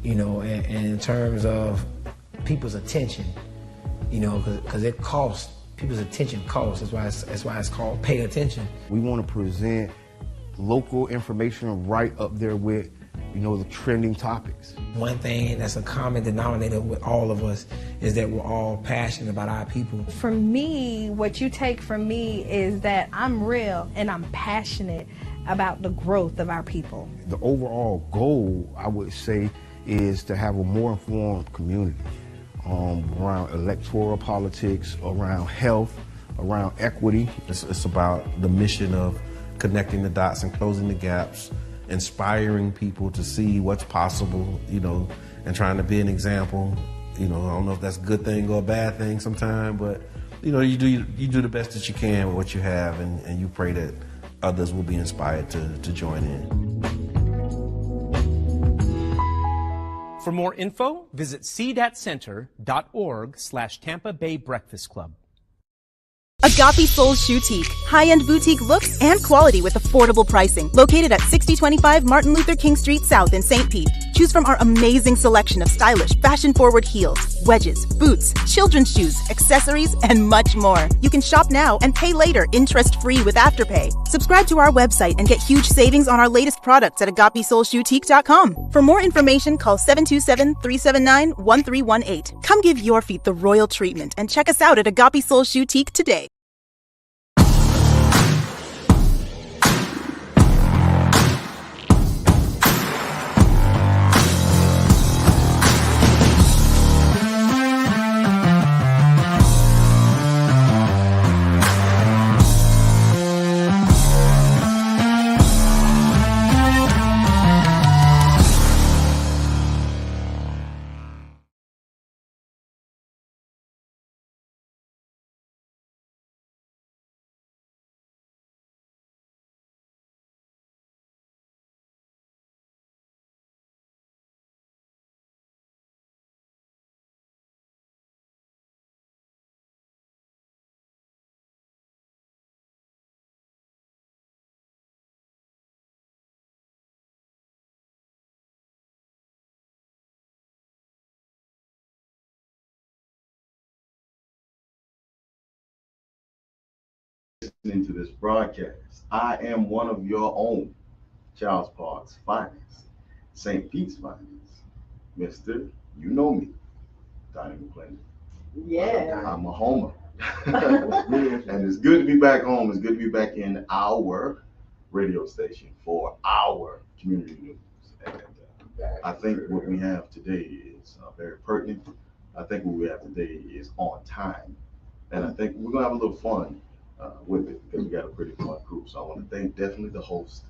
and in terms of people's attention, because it costs. People's attention costs. That's why it's called pay attention. We want to present local information right up there with, the trending topics. One thing that's a common denominator with all of us is that we're all passionate about our people. For me, what you take from me is that I'm real and I'm passionate about the growth of our people. The overall goal, I would say, is to have a more informed community. Around electoral politics, around health, around equity. It's about the mission of connecting the dots and closing the gaps, inspiring people to see what's possible, and trying to be an example. I don't know if that's a good thing or a bad thing sometimes, but you do the best that you can with what you have, and you pray that others will be inspired to join in. For more info, visit cdatcenter.org/Tampa Bay Breakfast Club. Agape Soul Boutique. High-end boutique looks and quality with affordable pricing. Located at 6025 Martin Luther King Street South in St. Pete. Choose from our amazing selection of stylish, fashion-forward heels, wedges, boots, children's shoes, accessories, and much more. You can shop now and pay later, interest-free with Afterpay. Subscribe to our website and get huge savings on our latest products at AgapeSoulBoutique.com. For more information, call 727-379-1318. Come give your feet the royal treatment and check us out at Agape Soul Boutique today. listening to this broadcast. I am one of your own Charles Park's finest, St. Pete's finest, Mr. You know me, Donnie McClendon. Yeah. I'm a homer. And it's good to be back home. It's good to be back in our radio station for our community news. And I think what we have today is very pertinent. I think what we have today is on time. And I think we're going to have a little fun with it because we got a pretty fun crew. So I want to thank definitely the host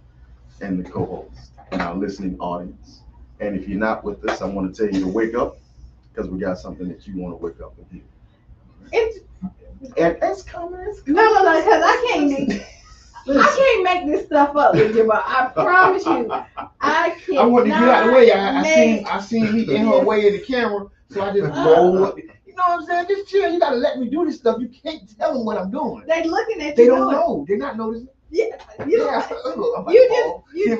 and the co-host and our listening audience. And if you're not with us, I want to tell you to wake up because we got something that you want to wake up and hear. And it's coming. No, because I can't make this stuff up with you, but I promise you, I can't. I want to get out of the way. I seen me in her way in the camera, so I just roll up. You know what I'm saying? Just chill. You gotta let me do this stuff. You can't tell them what I'm doing. They looking at you. They don't know. They're not noticing. Yeah. If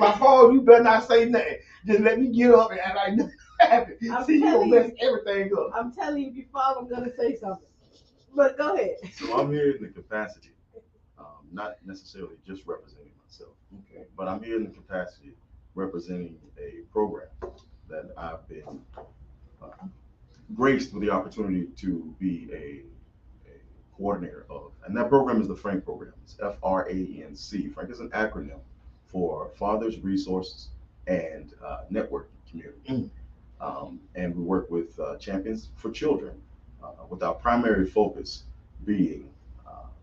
I fall, you better not say nothing. Just let me get up and act like nothing happened. See, you gonna mess everything up. I'm telling you, if you fall, I'm gonna say something. But go ahead. So I'm here in the capacity, not necessarily just representing myself, okay, but I'm here in the capacity representing a program that I've been graced with the opportunity to be a coordinator of. And that program is the FRANC program. It's FRANC. FRANC is an acronym for Fathers, Resources, and Networking Community. And we work with Champions for Children with our primary focus being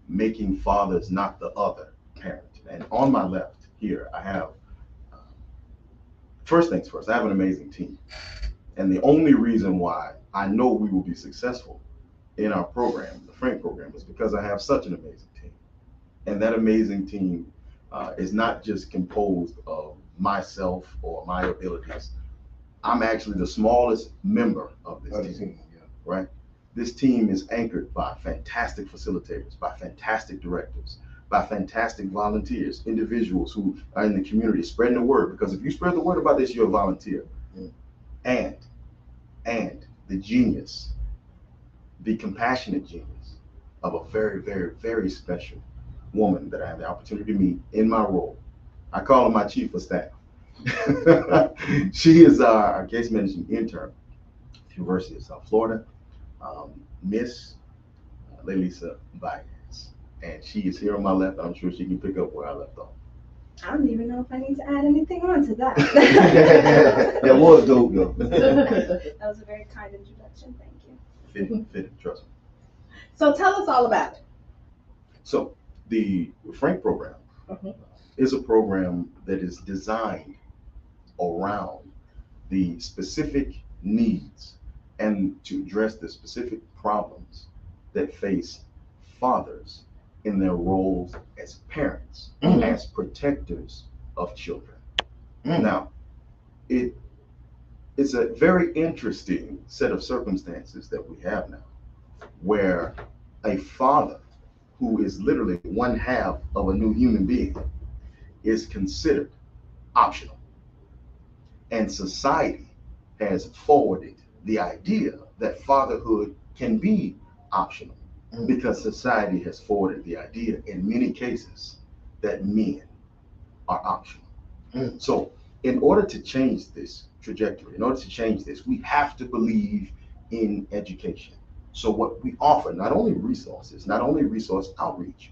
making fathers not the other parent. And on my left here, I have, first things first, I have an amazing team. And the only reason why I know we will be successful in our program, the FRANC program, is because I have such an amazing team. And that amazing team is not just composed of myself or my abilities. I'm actually the smallest member of this team, right? This team is anchored by fantastic facilitators, by fantastic directors, by fantastic volunteers, individuals who are in the community spreading the word. Because if you spread the word about this, you're a volunteer. And the genius, the compassionate genius of a very, very, very special woman that I have the opportunity to meet in my role. I call her my chief of staff. She is our case management intern at the University of South Florida, Miss Lelisa Baez. And she is here on my left. I'm sure she can pick up where I left off. I don't even know if I need to add anything on to that. That was dope, though. That was a very kind introduction. Thank you. Fitting, trust me. So tell us all about it. So the FRANC program is a program that is designed around the specific needs and to address the specific problems that face fathers in their roles as parents, as protectors of children. Now, it's a very interesting set of circumstances that we have now, where a father who is literally one half of a new human being is considered optional. And society has forwarded the idea that fatherhood can be optional because society has forwarded the idea in many cases that men are optional. So in order to change this trajectory, in order to change this, we have to believe in education. So what we offer, not only resources, not only resource outreach,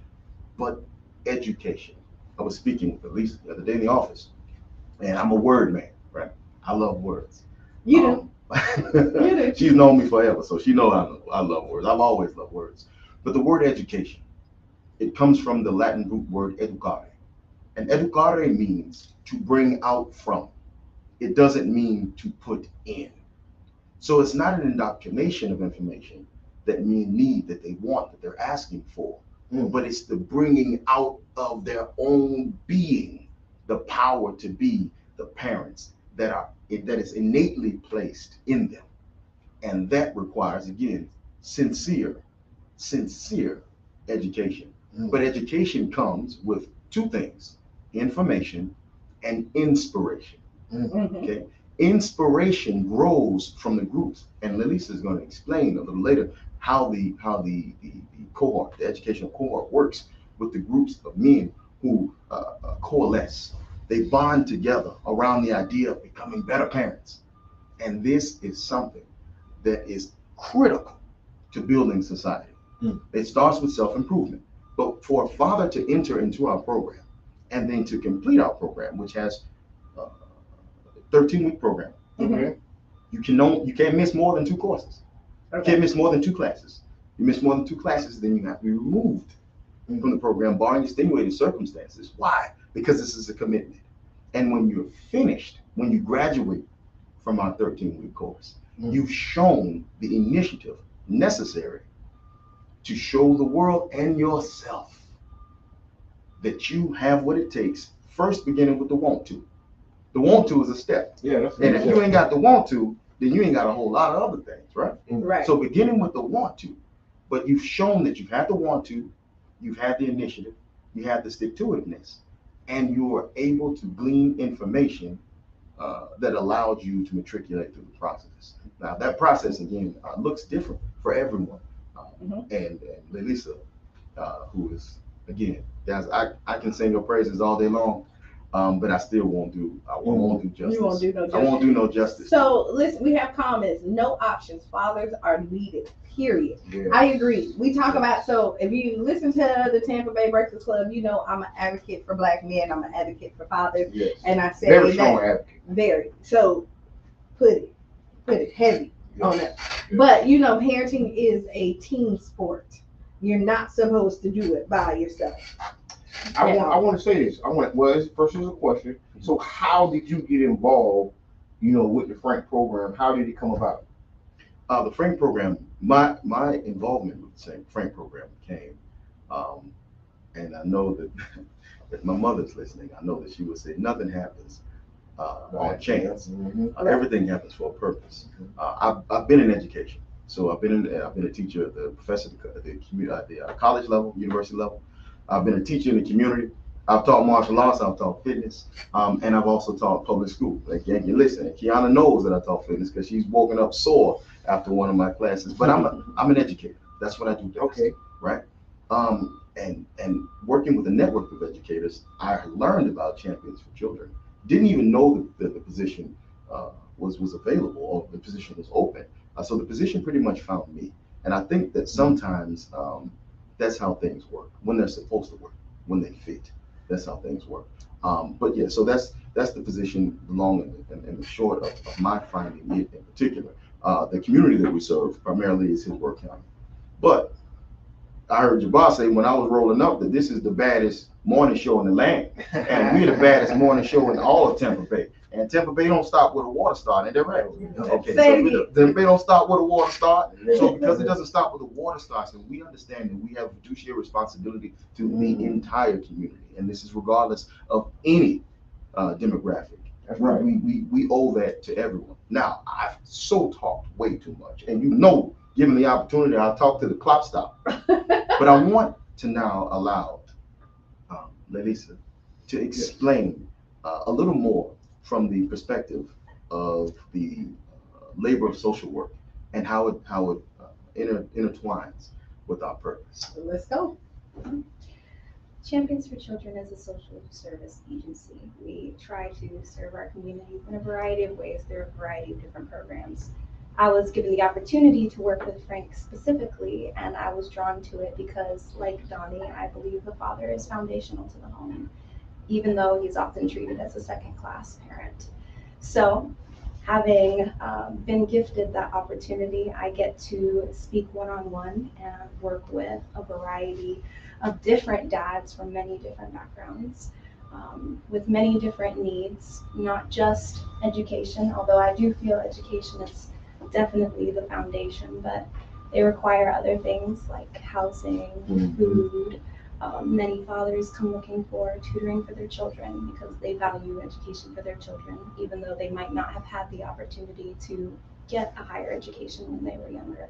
but education. I was speaking with Elisa the other day in the office, and I'm a word man, right? I love words. You do. She's known me forever, so she knows I love words. I've always loved words. But the word education, it comes from the Latin root word educare. And educare means to bring out from. It doesn't mean to put in. So it's not an indoctrination of information that men need, that they want, that they're asking for, but it's the bringing out of their own being, the power to be the parents that is innately placed in them. And that requires, again, sincere education. But education comes with two things: information and inspiration. Okay, inspiration grows from the groups, and Lelisa is going to explain a little later how the cohort, the educational cohort works. with the groups of men who coalesce. They bond together around the idea of becoming better parents. And this is something that is critical to building society. It starts with self-improvement. But for a father to enter into our program and then to complete our program, which has a 13-week program, you can't miss more than 2 courses. You can't miss more than 2 classes. You miss more than 2 classes, then you have to be removed from the program, barring extenuating circumstances. Why? Because this is a commitment. And when you're finished, when you graduate from our 13-week course, you've shown the initiative necessary to show the world and yourself that you have what it takes, first beginning with the want to. The want to is a step. And if you ain't got the want to, then you ain't got a whole lot of other things, right? Right. So beginning with the want to, but you've shown that you've had the want to, you've had the initiative, you have the stick-to-itiveness, and you are able to glean information that allows you to matriculate through the process. Now that process again looks different for everyone. And Lelisa, who is again, guys, I can sing your praises all day long, but I still won't do justice. You won't do no justice. I won't do no justice. So listen, we have comments. No options. Fathers are needed. Period. Yeah. I agree. We talk about, so if you listen to the Tampa Bay Breakfast Club, you know I'm an advocate for Black men. I'm an advocate for fathers. Yes. And I say Very strong advocate. Very. So put it heavy on it. But you know, parenting is a team sport. You're not supposed to do it by yourself. I want to say this. First is a question. So how did you get involved, with the Frank program? How did it come about? The Frank program, my involvement with the Frank program came, and I know that if my mother's listening, I know that she would say nothing happens on chance. Everything happens for a purpose. I've been in education, so I've been a teacher, the professor at the college level, university level. I've been a teacher in the community. I've taught martial arts, I've taught fitness, and I've also taught public school. Like, you listen, Kiana knows that I taught fitness because she's woken up sore after one of my classes. But I'm an educator. That's what I do best. Okay. Right. And working with a network of educators, I learned about Champions for Children. Didn't even know that the position was available, or the position was open. So the position pretty much found me. And I think that sometimes that's how things work when they're supposed to work, when they fit. That's how things work. But yeah, so that's the position, the long and the short of my finding it in particular. The community that we serve primarily is Hillsborough County. But I heard Jabbar say when I was rolling up that this is the baddest morning show in the land. And we're the baddest morning show in all of Tampa Bay. And Tampa Bay don't stop with a water start, ain't that right? Okay, so Tampa Bay don't stop with a water start. So because it doesn't stop with a water start, so we understand that we have a fiduciary responsibility to the entire community. And this is regardless of any demographic. That's right. We owe that to everyone. Now, I've talked way too much. And given the opportunity, I'll talk to the clock stop. But I want to now allow Lelisa to explain a little more from the perspective of the labor of social work and how it intertwines with our purpose. Let's go. Champions for Children is a social service agency. We try to serve our communities in a variety of ways through a variety of different programs. I was given the opportunity to work with Frank specifically, and I was drawn to it because, like Donnie, I believe the father is foundational to the home, even though he's often treated as a second-class parent. So, having been gifted that opportunity, I get to speak one-on-one and work with a variety of different dads from many different backgrounds, with many different needs, not just education, although I do feel education is definitely the foundation, but they require other things like housing, food. Many fathers come looking for tutoring for their children because they value education for their children, even though they might not have had the opportunity to get a higher education when they were younger.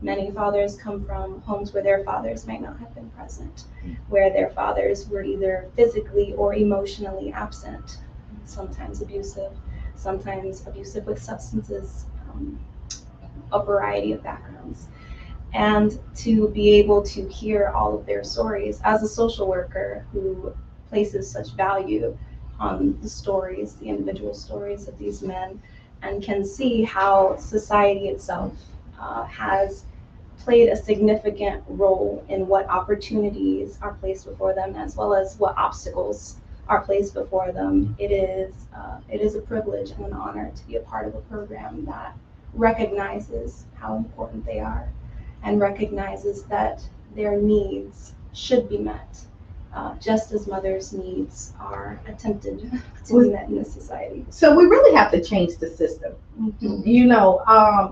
Many fathers come from homes where their fathers might not have been present, where their fathers were either physically or emotionally absent, sometimes abusive with substances, a variety of backgrounds. and to be able to hear all of their stories as a social worker who places such value on the stories, the individual stories of these men, and can see how society itself has played a significant role in what opportunities are placed before them, as well as what obstacles are placed before them. It is a privilege and an honor to be a part of a program that recognizes how important they are and recognizes that their needs should be met, just as mothers' needs are attempted to be met in this society. So we really have to change the system, you know,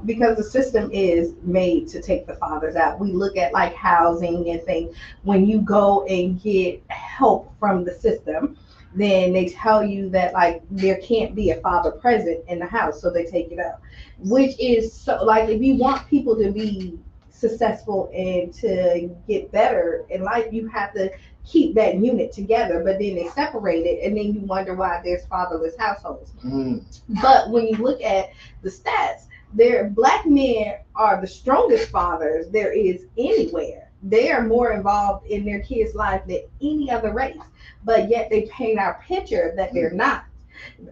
because the system is made to take the fathers out. We look at like housing and things. When you go and get help from the system, then they tell you that like there can't be a father present in the house, so they take it out. Which is so like if you want people to be successful and to get better in life, you have to keep that unit together, but then they separate it, and then you wonder why there's fatherless households. But when you look at the stats, Black men are the strongest fathers there is anywhere. They are more involved in their kids' life than any other race, but yet they paint our picture that they're not.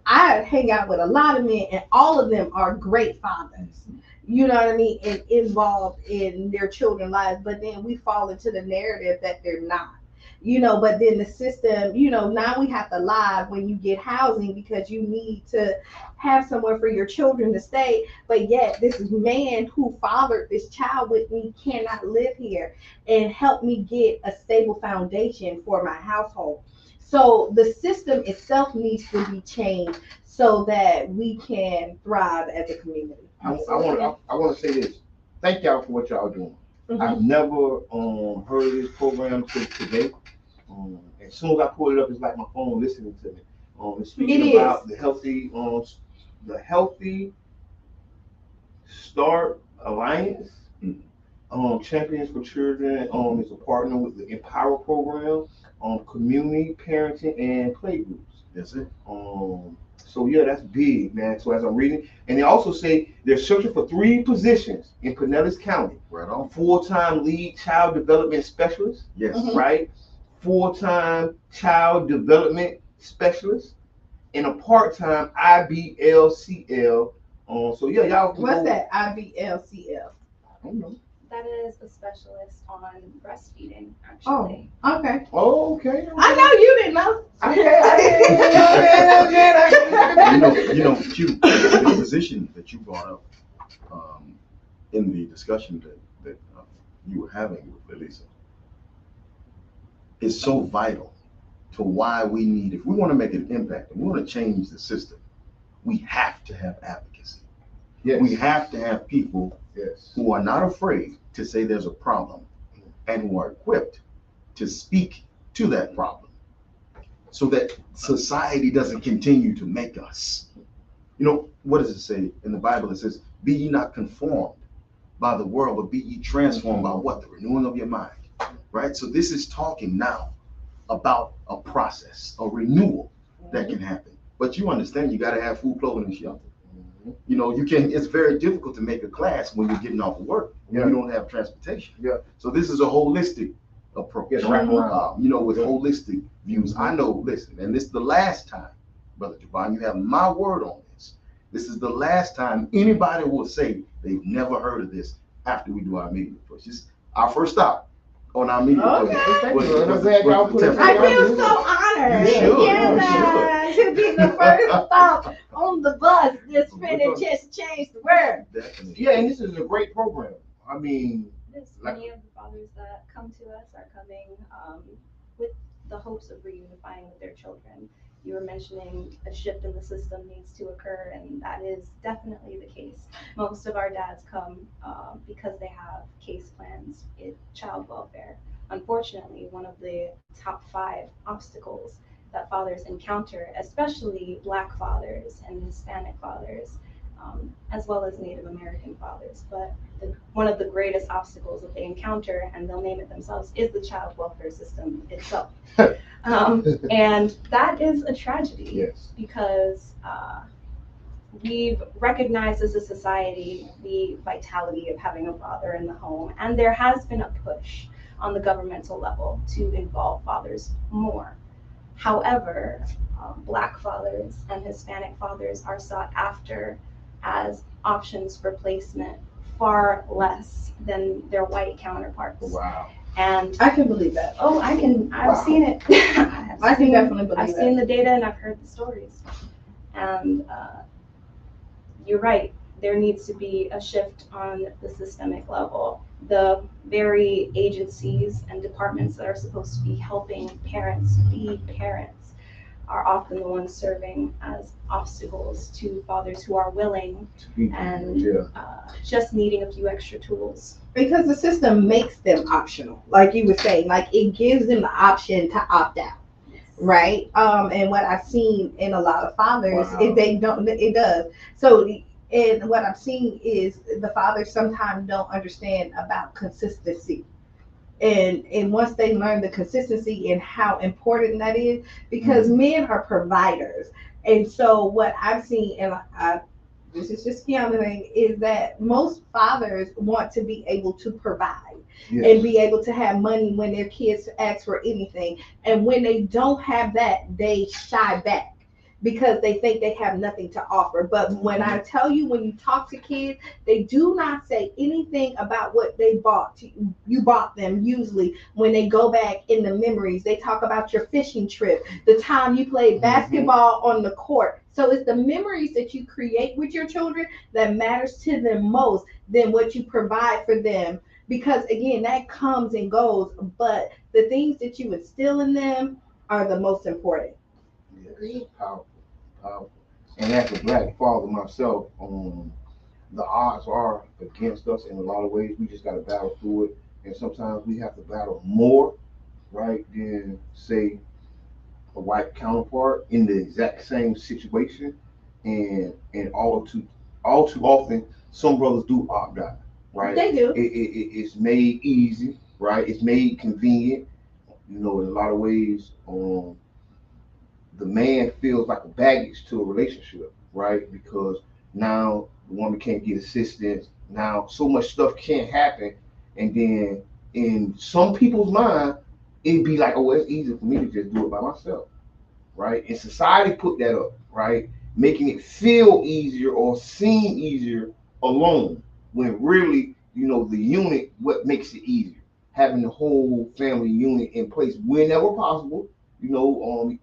I hang out with a lot of men, and all of them are great fathers. You know what I mean? And involved in their children's lives, but then we fall into the narrative that they're not. You know, but then the system, you know, now we have to lie when you get housing because you need to have somewhere for your children to stay. But yet this man who fathered this child with me cannot live here and help me get a stable foundation for my household. So the system itself needs to be changed so that we can thrive as a community. I want to say this. Thank y'all for what y'all doing. I've never heard of this program till today. As soon as I pull it up, it's like my phone listening to me. It's speaking about the Healthy Start Alliance. Champions for Children is a partner with the Empower program, community parenting and play groups. That's it. So yeah, that's big, man. So as I'm reading, and they also say they're searching for 3 positions in Pinellas County. Right on. Full-time lead child development specialist. Yes. Right. Full-time child development specialist and a part-time IBLCL. So yeah, y'all. What's that IBLCL? I don't know. That is a specialist on breastfeeding, actually. Oh, okay. Oh, okay. I know you didn't know. You know, Q, the position that you brought up in the discussion that you were having with Elisa is so vital to why we need, if we want to make an impact and we want to change the system, we have to have advocacy. Yes. We have to have people who are not afraid to say there's a problem and who are equipped to speak to that problem so that society doesn't continue to make us. You know, what does it say in the Bible? It says, be ye not conformed by the world, but be ye transformed by what? The renewing of your mind, right? So this is talking now about a process, a renewal that can happen. But you understand, you got to have food, clothing, and shelter. You know, it's very difficult to make a class when you're getting off of work, when you don't have transportation. So this is a holistic approach, you know, with holistic views. I know, listen, and this is the last time, Brother Javon, you have my word on this. This is the last time anybody will say they've never heard of this after we do our media push. This is our first stop on our media push. I feel so honored to be the first stop on the bus that's finna just change the world. Yeah, and this is a great program. I mean, many of the fathers that come to us are coming with the hopes of reunifying with their children. You were mentioning a shift in the system needs to occur, and that is definitely the case. Most of our dads come because they have case plans in child welfare. Unfortunately, one of the top 5 obstacles that fathers encounter, especially Black fathers and Hispanic fathers, as well as Native American fathers, but one of the greatest obstacles that they encounter, and they'll name it themselves, is the child welfare system itself. And that is a tragedy because we've recognized as a society the vitality of having a father in the home, and there has been a push on the governmental level to involve fathers more. However, Black fathers and Hispanic fathers are sought after as options for placement far less than their white counterparts. Wow. And I can believe that. Oh, I've seen it. I can definitely believe I've that. seen the data and I've heard the stories. And you're right. There needs to be a shift on the systemic level. The very agencies and departments that are supposed to be helping parents be parents are often the ones serving as obstacles to fathers who are willing and just needing a few extra tools. Because the system makes them optional, like you were saying, like it gives them the option to opt out, right? And what I've seen in a lot of fathers, if they don't, it does. So, and what I've seen is the fathers sometimes don't understand about consistency. And once they learn the consistency and how important that is, because men are providers. And so what I've seen, and this is just the other thing, is that most fathers want to be able to provide and be able to have money when their kids ask for anything. And when they don't have that, they shy back because they think they have nothing to offer. But when I tell you, when you talk to kids, they do not say anything about what they bought to you. You bought them usually when they go back in the memories. They talk about your fishing trip, the time you played basketball on the court. So it's the memories that you create with your children that matters to them most than what you provide for them. Because again, that comes and goes, but the things that you instill in them are the most important. Yes, powerful, powerful. And as a Black father myself, the odds are against us in a lot of ways. We just got to battle through it, and sometimes we have to battle more, right, than say a white counterpart in the exact same situation. And all too often, some brothers do opt out, right? They do. It's made easy, right? It's made convenient. You know, in a lot of ways, the man feels like a baggage to a relationship, right? Because now the woman can't get assistance. Now so much stuff can't happen. And then in some people's mind, it'd be like, oh, it's easy for me to just do it by myself, right? And society put that up, right? Making it feel easier or seem easier alone, when really, you know, the unit, what makes it easier. Having the whole family unit in place whenever possible, you know,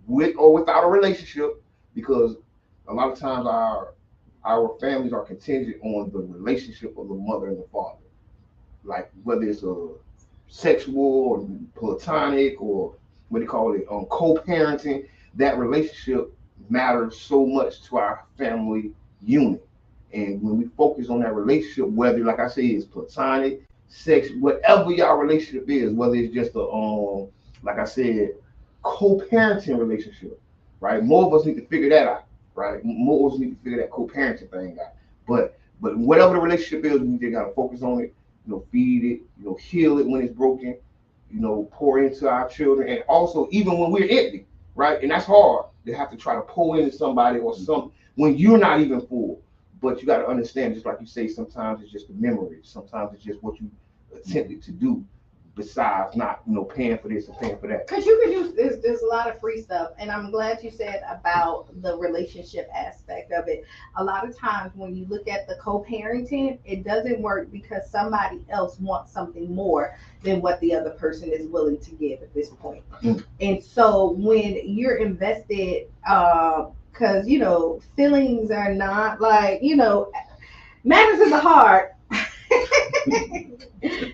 with or without a relationship, because a lot of times our families are contingent on the relationship of the mother and the father, like whether it's a sexual or platonic or what they call it, co-parenting. That relationship matters so much to our family unit, and when we focus on that relationship, whether, like I say, it's platonic, sex, whatever y'all relationship is, whether it's just a like I said, co-parenting relationship, right? More of us need to figure that out, right? More of us need to figure that co-parenting thing out. But whatever the relationship is, we just gotta focus on it, you know, feed it, you know, heal it when it's broken, you know, pour into our children, and also even when we're empty, right? And that's hard to have to try to pour into somebody or something when you're not even full. But you got to understand, just like you say, sometimes it's just the memories. Sometimes it's just what you attempted to do, besides not, you know, paying for this and paying for that. Because you can do, there's a lot of free stuff, and I'm glad you said about the relationship aspect of it. A lot of times when you look at the co-parenting, it doesn't work because somebody else wants something more than what the other person is willing to give at this point. And so when you're invested, because, you know, feelings are not like, you know, matters in the heart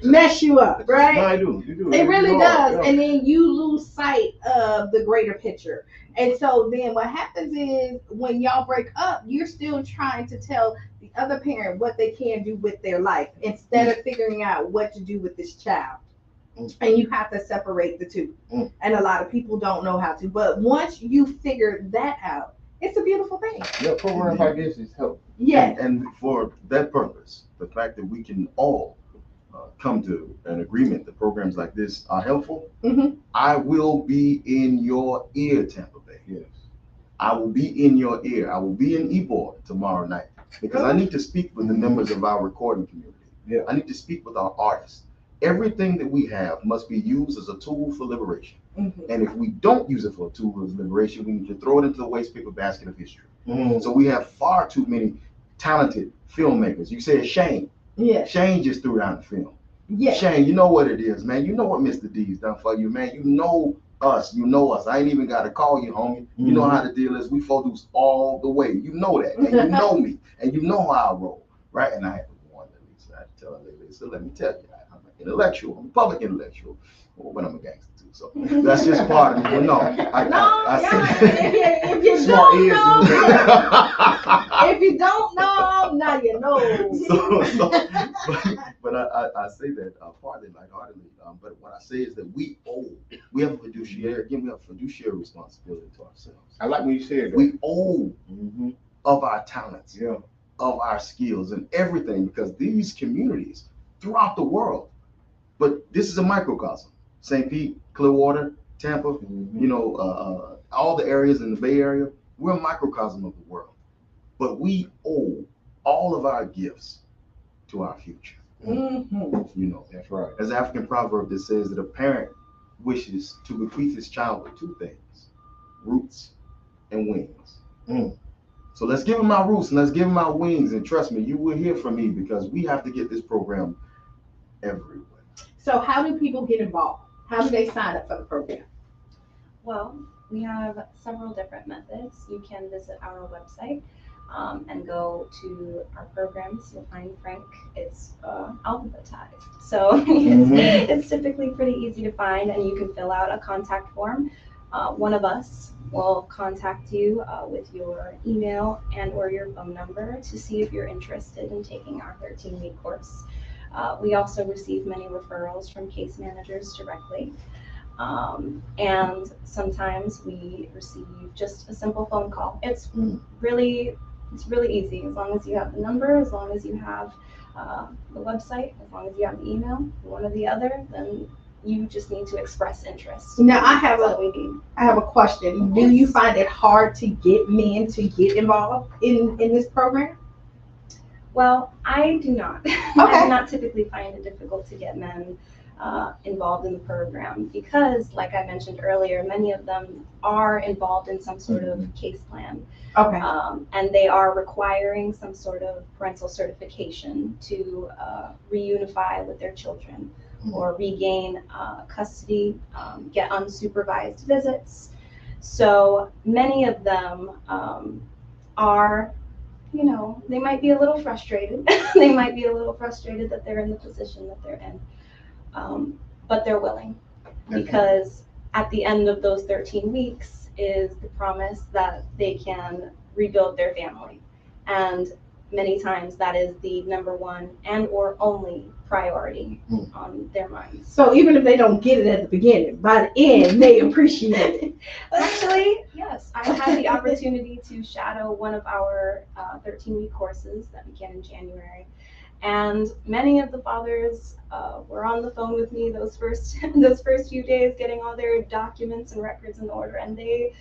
mess you up, right? No, I do. You do. It really does. Yeah. And then you lose sight of the greater picture. And so then what happens is when y'all break up, you're still trying to tell the other parent what they can do with their life instead of figuring out what to do with this child. And you have to separate the two. And a lot of people don't know how to. But once you figure that out, it's a beautiful thing. Yeah, programs like this is helpful. Yeah. And for that purpose, the fact that we can all come to an agreement that programs like this are helpful, I will be in your ear, Tampa Bay. Yes. I will be in your ear. I will be in Ybor tomorrow night because I need to speak with the members of our recording community. Yeah. I need to speak with our artists. Everything that we have must be used as a tool for liberation. And if we don't use it for a tool of liberation, we need to throw it into the waste paper basket of history. So we have far too many talented filmmakers. You said Shane. Yeah. Shane just threw down the film. Yeah. Shane, you know what it is, man. You know what Mr. D's done for you, man. You know us. You know us. I ain't even got to call you, homie. You know how the deal is. We produce all the way. You know that. And you know me. And you know how I roll, right? And I had to warn Lily. I had to tell her, Lily, so let me tell you, I'm an intellectual. I'm a public intellectual. But I'm a gangster too. So that's just part of me. But no, if you don't know, if you don't know, now you know. But I say that partly lightheartedly. But what I say is that we have a fiduciary. Again, we have a fiduciary responsibility to ourselves. I like when you said that. We owe of our talents, of our skills, and everything, because these communities throughout the world. But this is a microcosm. St. Pete, Clearwater, Tampa, all the areas in the Bay Area, we're a microcosm of the world. But we owe all of our gifts to our future. That's right. There's an African proverb that says that a parent wishes to bequeath his child with two things, roots and wings. So let's give him our roots and let's give him our wings. And trust me, you will hear from me because we have to get this program everywhere. So how do people get involved? How do they sign up for the program? Well, we have several different methods. You can visit our website and go to our programs. You'll find Frank. It's alphabetized. So it's typically pretty easy to find, and you can fill out a contact form. One of us will contact you with your email and or your phone number to see if you're interested in taking our 13-week course. We also receive many referrals from case managers directly. And sometimes we receive just a simple phone call. It's really easy. As long as you have the number, as long as you have the website, as long as you have the email, one or the other, then you just need to express interest. Now I have a question. Do you find it hard to get men to get involved in this program? Well, I do not. I do not typically find it difficult to get men involved in the program because, like I mentioned earlier, many of them are involved in some sort of case plan. Okay. And they are requiring some sort of parental certification to reunify with their children or regain custody, get unsupervised visits. So many of them are, they might be a little frustrated. They might be a little frustrated that they're in the position that they're in. But they're willing because at the end of those 13 weeks is the promise that they can rebuild their family. And many times that is the number one and or only priority on their minds. So even if they don't get it at the beginning, by the end, they appreciate it. Actually, yes. I had the opportunity to shadow one of our 13-week courses that began in January. And many of the fathers were on the phone with me those first few days, getting all their documents and records in order, and they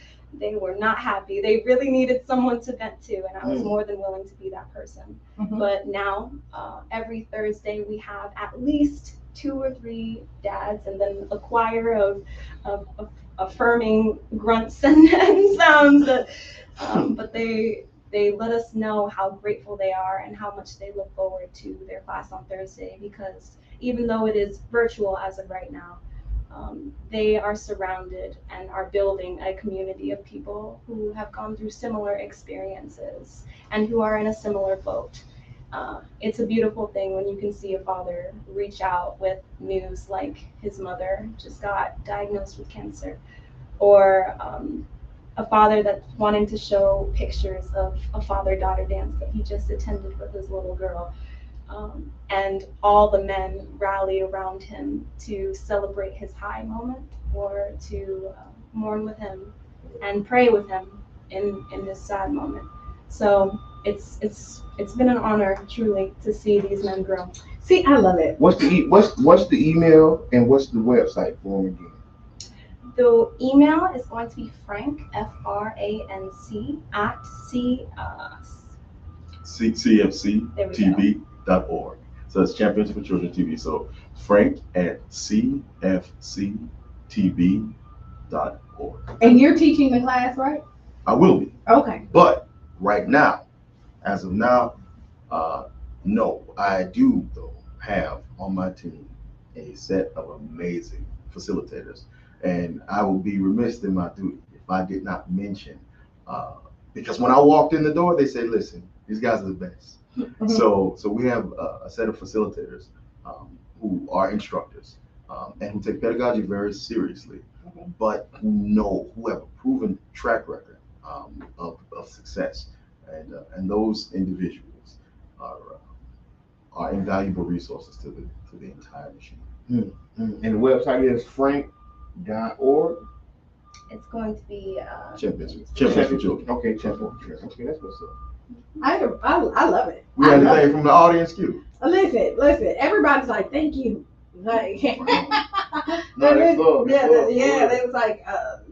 were not happy. They really needed someone to vent to, and I was more than willing to be that person. But now, every Thursday, we have at least 2 or 3 dads, and then a choir of affirming grunts and sounds. But they let us know how grateful they are and how much they look forward to their class on Thursday, because even though it is virtual as of right now, they are surrounded and are building a community of people who have gone through similar experiences and who are in a similar boat. It's a beautiful thing when you can see a father reach out with news like his mother just got diagnosed with cancer, or a father that's wanting to show pictures of a father-daughter dance that he just attended with his little girl. And all the men rally around him to celebrate his high moment or to mourn with him and pray with him in this sad moment. So it's been an honor truly to see these men grow. See, I love it. What's the email and what's the website for them again? The email is going to be Frank, FRANC, at CFCTV.org. So it's Championship for Children TV. So Frank at CFCTV.org. And you're teaching the class, right? I will be. Okay. But right now, as of now, no, I do though have on my team a set of amazing facilitators, and I will be remiss in my duty if I did not mention, because when I walked in the door, they said, "Listen, these guys are the best." So we have a set of facilitators who are instructors and who take pedagogy very seriously, but who have a proven track record of success, and those individuals are invaluable resources to the entire machine. And the website is frank.org. It's going to be Champions for Children. Okay, Champions for Children. Okay, that's what's up. I love it. We had anything from the audience, Q? Listen. Everybody's like, thank you. Like, No, that's love. They love. was like,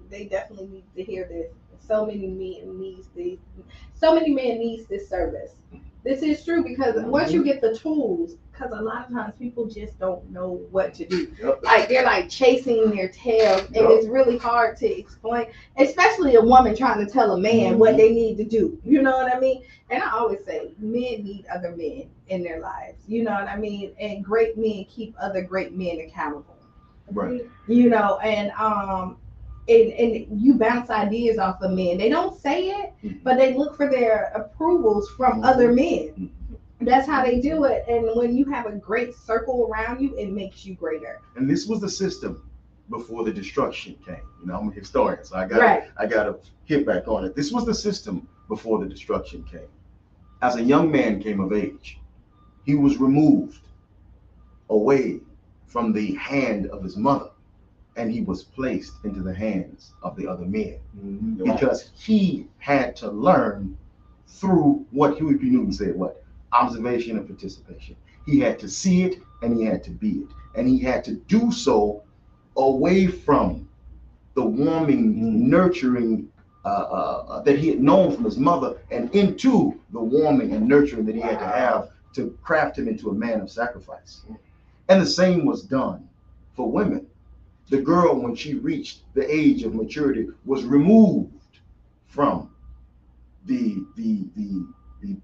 they definitely need to hear this. So many men needs this service. This is true, because once you get the tools, because a lot of times people just don't know what to do. Like, they're like chasing their tails, and it's really hard to explain, especially a woman trying to tell a man what they need to do. You know what I mean? And I always say, men need other men in their lives. You know what I mean? And great men keep other great men accountable. Right. You know, and you bounce ideas off of men. They don't say it, but they look for their approvals from other men. That's how they do it. And when you have a great circle around you, it makes you greater. And this was the system before the destruction came. You know, I'm a historian, so I got to hit back on it. This was the system before the destruction came. As a young man came of age, he was removed away from the hand of his mother, and he was placed into the hands of the other men, because he had to learn through what Huey P. Newton said, observation and participation. He had to see it, and he had to be it, and he had to do so away from the warming, nurturing that he had known from his mother, and into the warming and nurturing that he had to have to craft him into a man of sacrifice. And the same was done for women. The girl, when she reached the age of maturity, was removed from the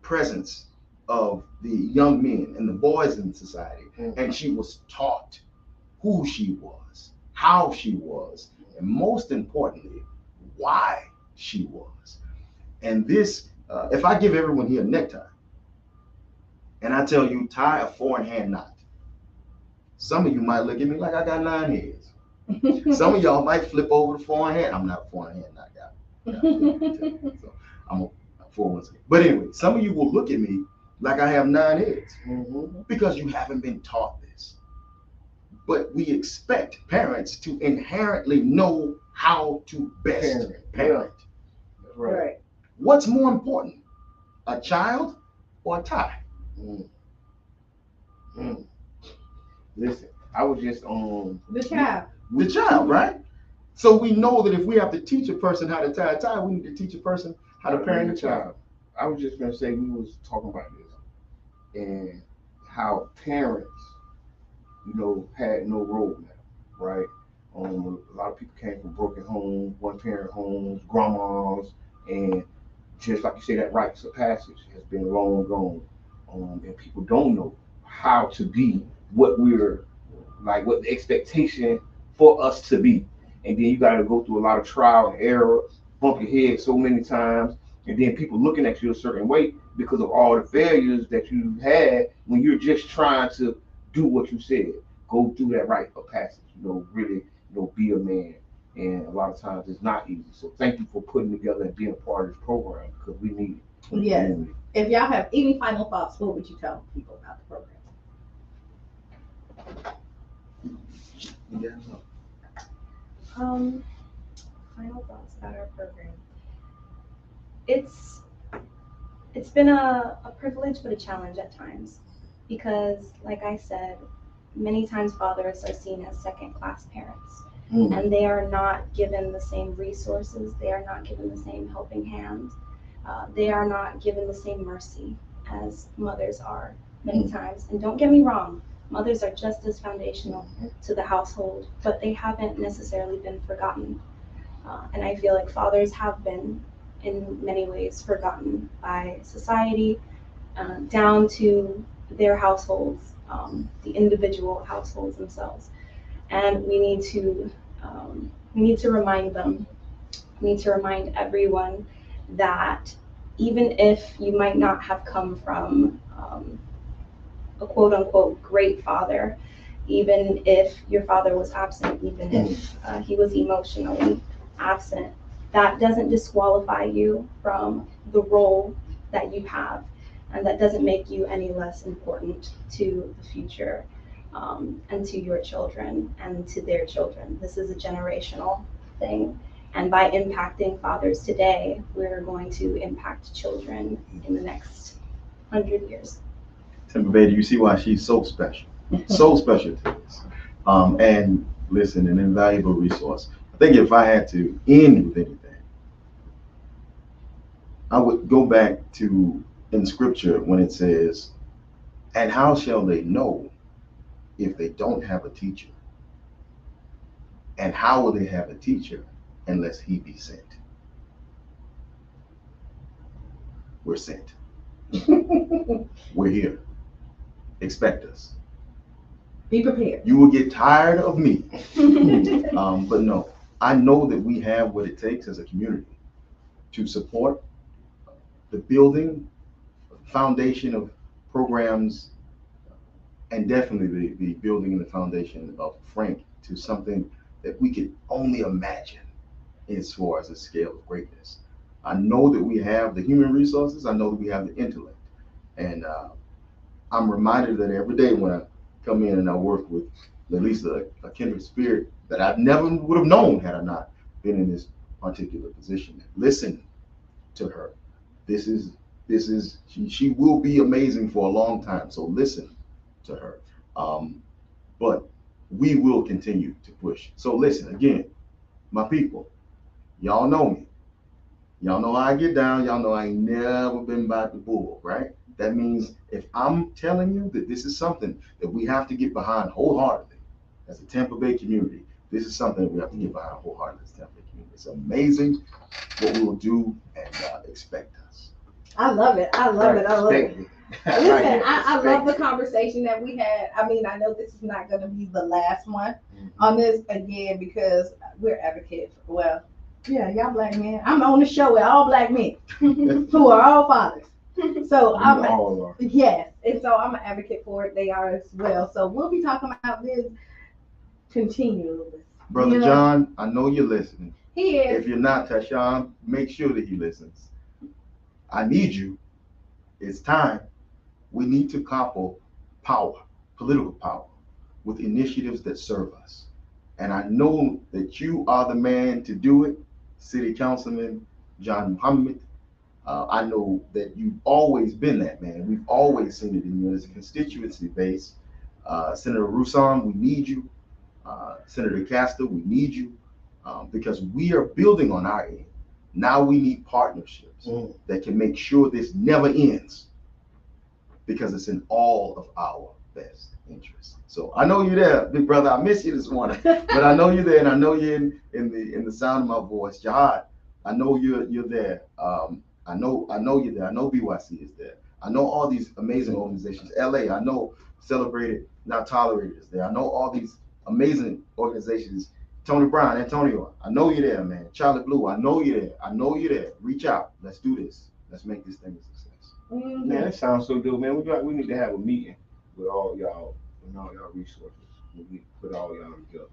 presence of the young men and the boys in society, and she was taught who she was, how she was, and most importantly, why she was. And this, if I give everyone here a necktie, and I tell you tie a 4-hand knot, some of you might look at me like I got 9 heads. Some of y'all might flip over the 4-hand. I'm not a 4-hand knot guy. So I'm a 4-1. But anyway, some of you will look at me like I have 9 heads because you haven't been taught this. But we expect parents to inherently know how to best parent. Right. What's more important, a child or a tie? Listen, I was just on the child. The child, right? So we know that if we have to teach a person how to tie a tie, we need to teach a person how to parent a child. I was just gonna say, we was talking about this and how parents, had no roadmap, right? A lot of people came from broken homes, one-parent homes, grandmas, and just like you say, that rites of passage has been long gone, and people don't know how to be what we're like, what the expectation for us to be. And then you got to go through a lot of trial and error, bump your head so many times, and then people looking at you a certain way because of all the failures that you had when you're just trying to do what you said. Go through that rite of passage, really, be a man. And a lot of times it's not easy. So thank you for putting together and being a part of this program, because we need it. Yes. If y'all have any final thoughts, what would you tell people about the program? Final thoughts about our program. It's been a privilege, but a challenge at times, because like I said, many times fathers are seen as second-class parents. and they are not given the same resources. They are not given the same helping hand. They are not given the same mercy as mothers are many times. And don't get me wrong, mothers are just as foundational to the household, but they haven't necessarily been forgotten. And I feel like fathers have been, in many ways, forgotten by society, down to their households, the individual households themselves. And we need to remind them, we need to remind everyone that even if you might not have come from a quote unquote great father, even if your father was absent, even if he was emotionally absent, that doesn't disqualify you from the role that you have, and that doesn't make you any less important to the future, and to your children and to their children. This is a generational thing, and by impacting fathers today, we're going to impact children in the next 100 years. Tampa Bay, do you see why she's so special? So special to us. And listen, an invaluable resource. I think if I had to end with anything, I would go back to in scripture when it says, and how shall they know if they don't have a teacher? And how will they have a teacher unless he be sent? We're sent. We're here. Expect us. Be prepared. You will get tired of me. But no, I know that we have what it takes as a community to support the building, foundation of programs, and definitely the building and the foundation of Frank to something that we could only imagine as far as a scale of greatness. I know that we have the human resources. I know that we have the intellect. And I'm reminded that every day when I come in and I work with at least a kindred spirit that I never would have known had I not been in this particular position. Listen to her. She will be amazing for a long time. So listen to her. But we will continue to push. So listen, again, my people, y'all know me. Y'all know how I get down. Y'all know I ain't never been by the bull, right? That means if I'm telling you that this is something that we have to get behind wholeheartedly as a Tampa Bay community, this is something that we have to get behind wholeheartedly as a Tampa Bay community. It's amazing what we will do, and expect us. I love it. I love it. I love it. Listen, I love the conversation that we had. I mean, I know this is not going to be the last one on this again because we're advocates. Well, yeah, y'all black men. I'm on the show with all black men who are all fathers. So yes, and so I'm an advocate for it. They are as well. So we'll be talking about this continually. Brother John, I know you're listening. He is. If you're not, Tashawn, make sure that he listens. I need you. It's time. We need to couple power, political power, with initiatives that serve us. And I know that you are the man to do it, City Councilman John Muhammad. I know that you've always been that man. We've always seen it in you as a constituency base. Senator Roussan, we need you. Senator Castor, we need you because we are building on our end. Now we need partnerships that can make sure this never ends because it's in all of our best interests. So I know you're there, big brother. I miss you this morning, but I know you're there, and I know you're in the sound of my voice. Jihad, I know you're there. I know you're there. I know BYC is there. I know all these amazing organizations. LA, I know Celebrated Not Tolerated is there. I know all these amazing organizations. Tony Brown, Antonio, I know you're there, man. Charlie Blue, I know you're there. I know you're there. Reach out. Let's do this. Let's make this thing a success. Man, that sounds so good, man. We need to have a meeting with all y'all and all y'all resources. We need to put all y'all together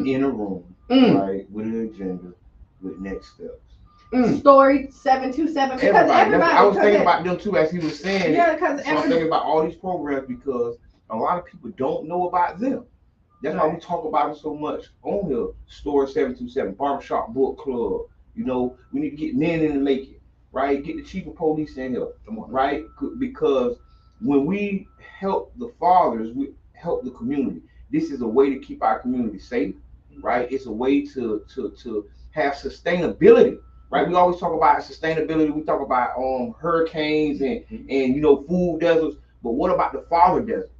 in a room, right, with an agenda, with next steps. Story 727 because everybody. I was thinking about them too as he was saying. Yeah, because so I'm thinking about all these programs because a lot of people don't know about them. That's why we talk about it so much on here. Story 727, Barbershop Book Club. You know, we need to get men in to make it, right? Get the chief of police in here, right? Because when we help the fathers, we help the community. This is a way to keep our community safe. right? It's a way to have sustainability, right? We always talk about sustainability. We talk about hurricanes and food deserts, but what about the father desert,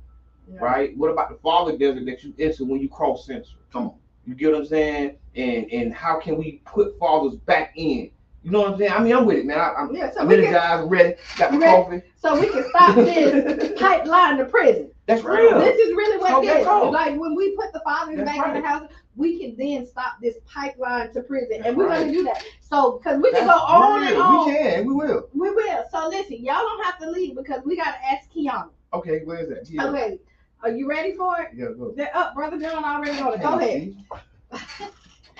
right? What about the father desert that you enter when you cross Central? Come on, you get what I'm saying? And how can we put fathers back in? You know what I'm saying? I mean, I'm with it, man. I'm energized, ready, got the coffee. So we can stop this pipeline to prison. That's real. This is really what it is. Cold. Like when we put the fathers back in the house, we can then stop this pipeline to prison. And we're going to do that. So, because we can go on and on. We can, we will. We will. So listen, y'all don't have to leave because we got to ask Kiana. Okay, where is that? Yeah. Okay, are you ready for it? Yeah, go. They're up. Brother John already know it. Go ahead.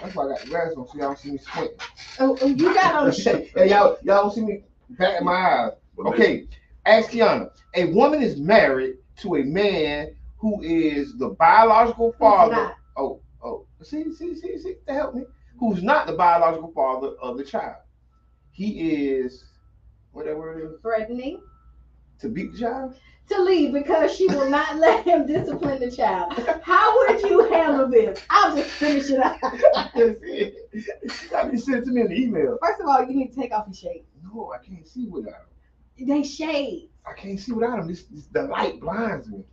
That's why I got the glasses on so y'all don't see me squinting. Oh, you got on the shit. Hey, y'all don't see me back in my eyes. Okay, ask Kiana. A woman is married to a man who is the biological father. Oh, see, to help me. Who's not the biological father of the child. He is, whatever it is. Threatening. To beat the child? To leave because she will not let him discipline the child. How would you handle this? I'll just finish it up. I can see it. I can send it to me in the email. First of all, you need to take off your shades. No, I can't see without them. They shades. I can't see without them. The light blinds me.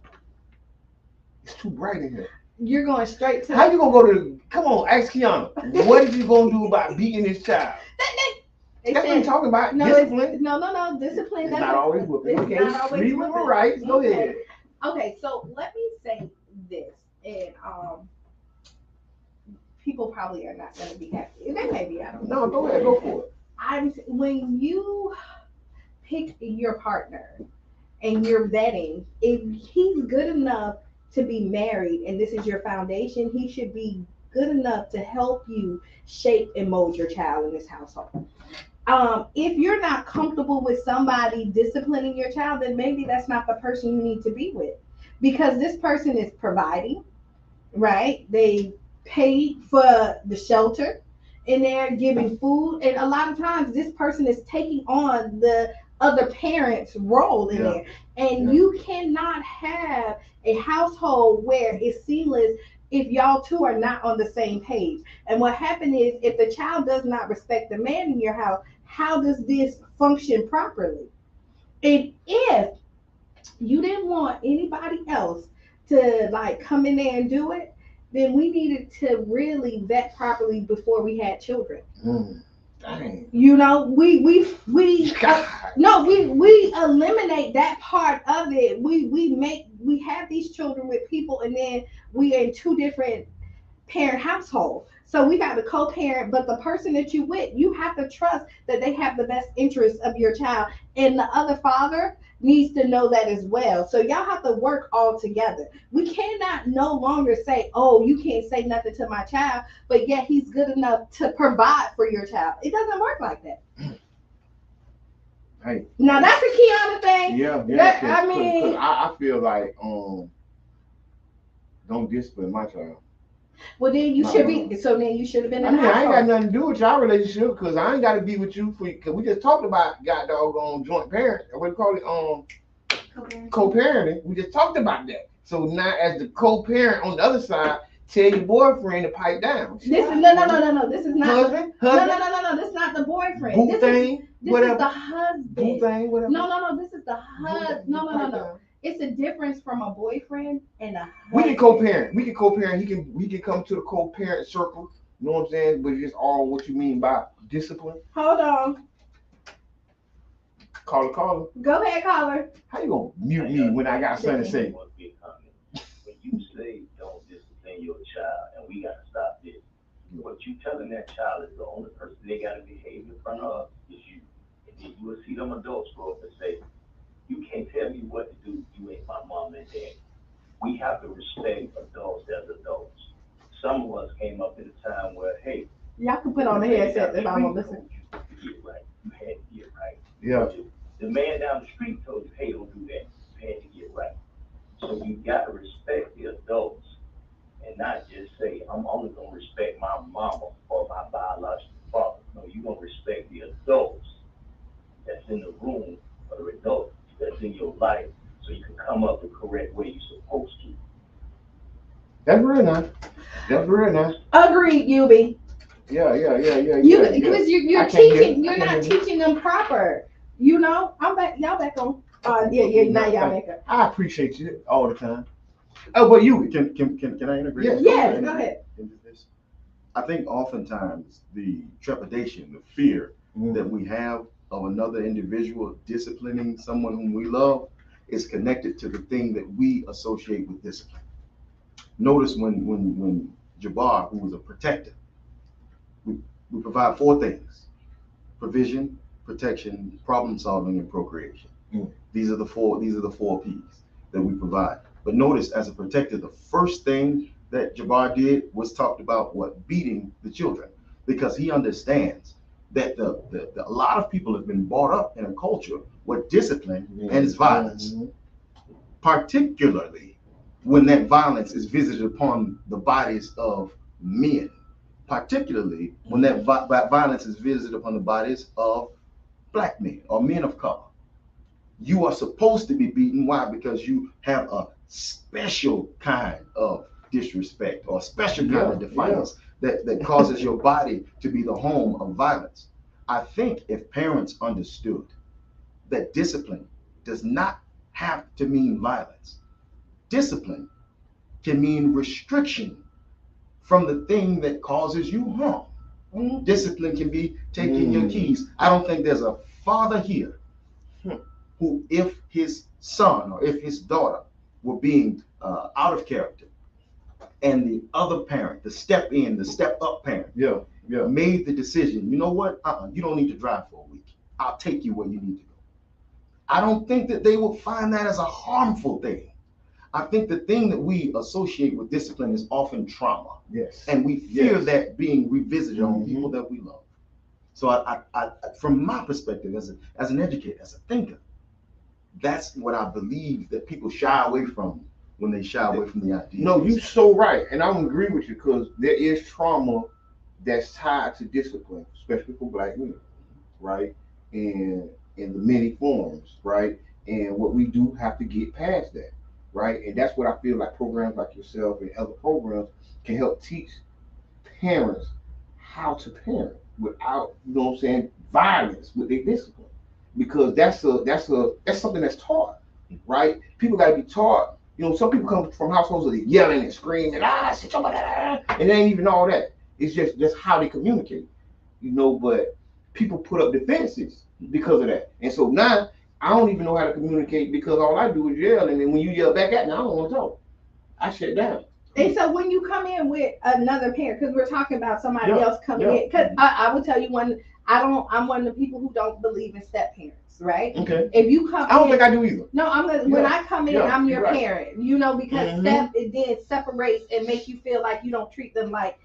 It's too bright in here. You're going straight to. How you gonna go to? Come on, ask Kiana. What is you gonna do about beating this child? That's what I'm talking about. No, discipline. No. Discipline. It's not always whooping. Okay, leave them right. Go ahead. Okay, so let me say this, and people probably are not going to be happy. They may be. I don't know. No, go ahead. Go for it. When you pick your partner and you're vetting, if he's good enough to be married and this is your foundation, he should be good enough to help you shape and mold your child in this household. If you're not comfortable with somebody disciplining your child, then maybe that's not the person you need to be with, because this person is providing, right? They paid for the shelter and they're giving food, and a lot of times this person is taking on the other parent's role in there, and you cannot have a household where it's seamless if y'all two are not on the same page. And what happened is, if the child does not respect the man in your house, how does this function properly? And if you didn't want anybody else to like come in there and do it, then we needed to really vet properly before we had children. Dang. You know, we eliminate that part of it. We have these children with people, and then we are in two different parent households. So we got to co-parent, but the person that you with, you have to trust that they have the best interest of your child, and the other father needs to know that as well. So y'all have to work all together. We cannot no longer say, oh, you can't say nothing to my child, but yet he's good enough to provide for your child. It doesn't work like that. Hey. Now that's a Kiana thing. Yeah. I feel like don't discipline my child. Well, then you should be. So then you should have been. I ain't got nothing to do with y'all relationship, because I ain't got to be with you because we just talked about doggone joint parent. What do you call it? Co-parenting. We just talked about that. So now, as the co-parent on the other side, tell your boyfriend to pipe down. No. This is not husband. No. This is not the boyfriend. Boo thing. This is the husband. Boo thing. Whatever. No. This is the husband. No. It's a difference from a boyfriend and a husband. We can co-parent. We can come to the co-parent circle. You know what I'm saying? But it's all what you mean by discipline. Hold on. Caller. Go ahead, caller. How you gonna mute me when I got something to say? When you say don't discipline your child, and we gotta stop this, what you telling that child is the only person they gotta behave in front of is you. And then you will see them adults grow up and say, you can't tell me what to do. You ain't my mom and dad. We have to respect adults as adults. Some of us came up at a time where, hey, y'all can put on the headset if I won't listen. You get right. You had to get right. Yeah. The man down the street told you, hey, don't do that. You had to get right. So you got to respect the adults and not just say, I'm only going to respect my mama or my biological father. No, you're going to respect the adults that's in the room, or the adults that's in your life, so you can come up the correct way you're supposed to. That's real now. That's real now. Agreed, Yubi. Yeah. Because you're teaching, you're not teaching them proper. You know, I'm back. Y'all back on. Now y'all back up. I appreciate you all the time. Oh, but you Can I integrate? Yeah, go ahead. I think oftentimes the trepidation, the fear that we have of another individual disciplining someone whom we love is connected to the thing that we associate with discipline. Notice when Jabbar, who was a protector, we provide 4 things: provision, protection, problem solving, and procreation. These are the four P's that we provide. But notice, as a protector, the first thing that Jabbar did was talked about beating the children, because he understands that a lot of people have been brought up in a culture where discipline and it's violence, particularly when that violence is visited upon the bodies of men, particularly when that violence is visited upon the bodies of Black men or men of color. You are supposed to be beaten. Why? Because you have a special kind of disrespect or a special kind of defiance that causes your body to be the home of violence. I think if parents understood that discipline does not have to mean violence, discipline can mean restriction from the thing that causes you harm. Discipline can be taking your keys. I don't think there's a father here who, if his son or if his daughter were being out of character, and the other parent, the step up parent, made the decision, you know what, you don't need to drive for a week. I'll take you where you need to go. I don't think that they will find that as a harmful thing. I think the thing that we associate with discipline is often trauma. Yes. And we fear that being revisited on people that we love. So I from my perspective as an educator, as a thinker, that's what I believe that people shy away from when they shy away from the idea. No, you're so right. And I don't agree with you, because there is trauma that's tied to discipline, especially for Black men, right? And in the many forms, right? And what we do have to get past that, right? And that's what I feel like programs like yourself and other programs can help teach parents how to parent without, you know what I'm saying, violence with their discipline. Because that's something that's taught, right? People gotta be taught. You know, some people come from households where they're yelling and screaming, and it ain't even all that. It's just how they communicate, you know. But people put up defenses because of that, and so now I don't even know how to communicate, because all I do is yell, and then when you yell back at me, I don't want to talk. I shut down. And so when you come in with another parent, because we're talking about somebody else coming in, because I will tell you I'm one of the people who don't believe in step parents. Right? Okay. If you come I don't think I do either. No, when I come in, I'm your parent, you know, because step, it then separates and makes you feel like you don't treat them like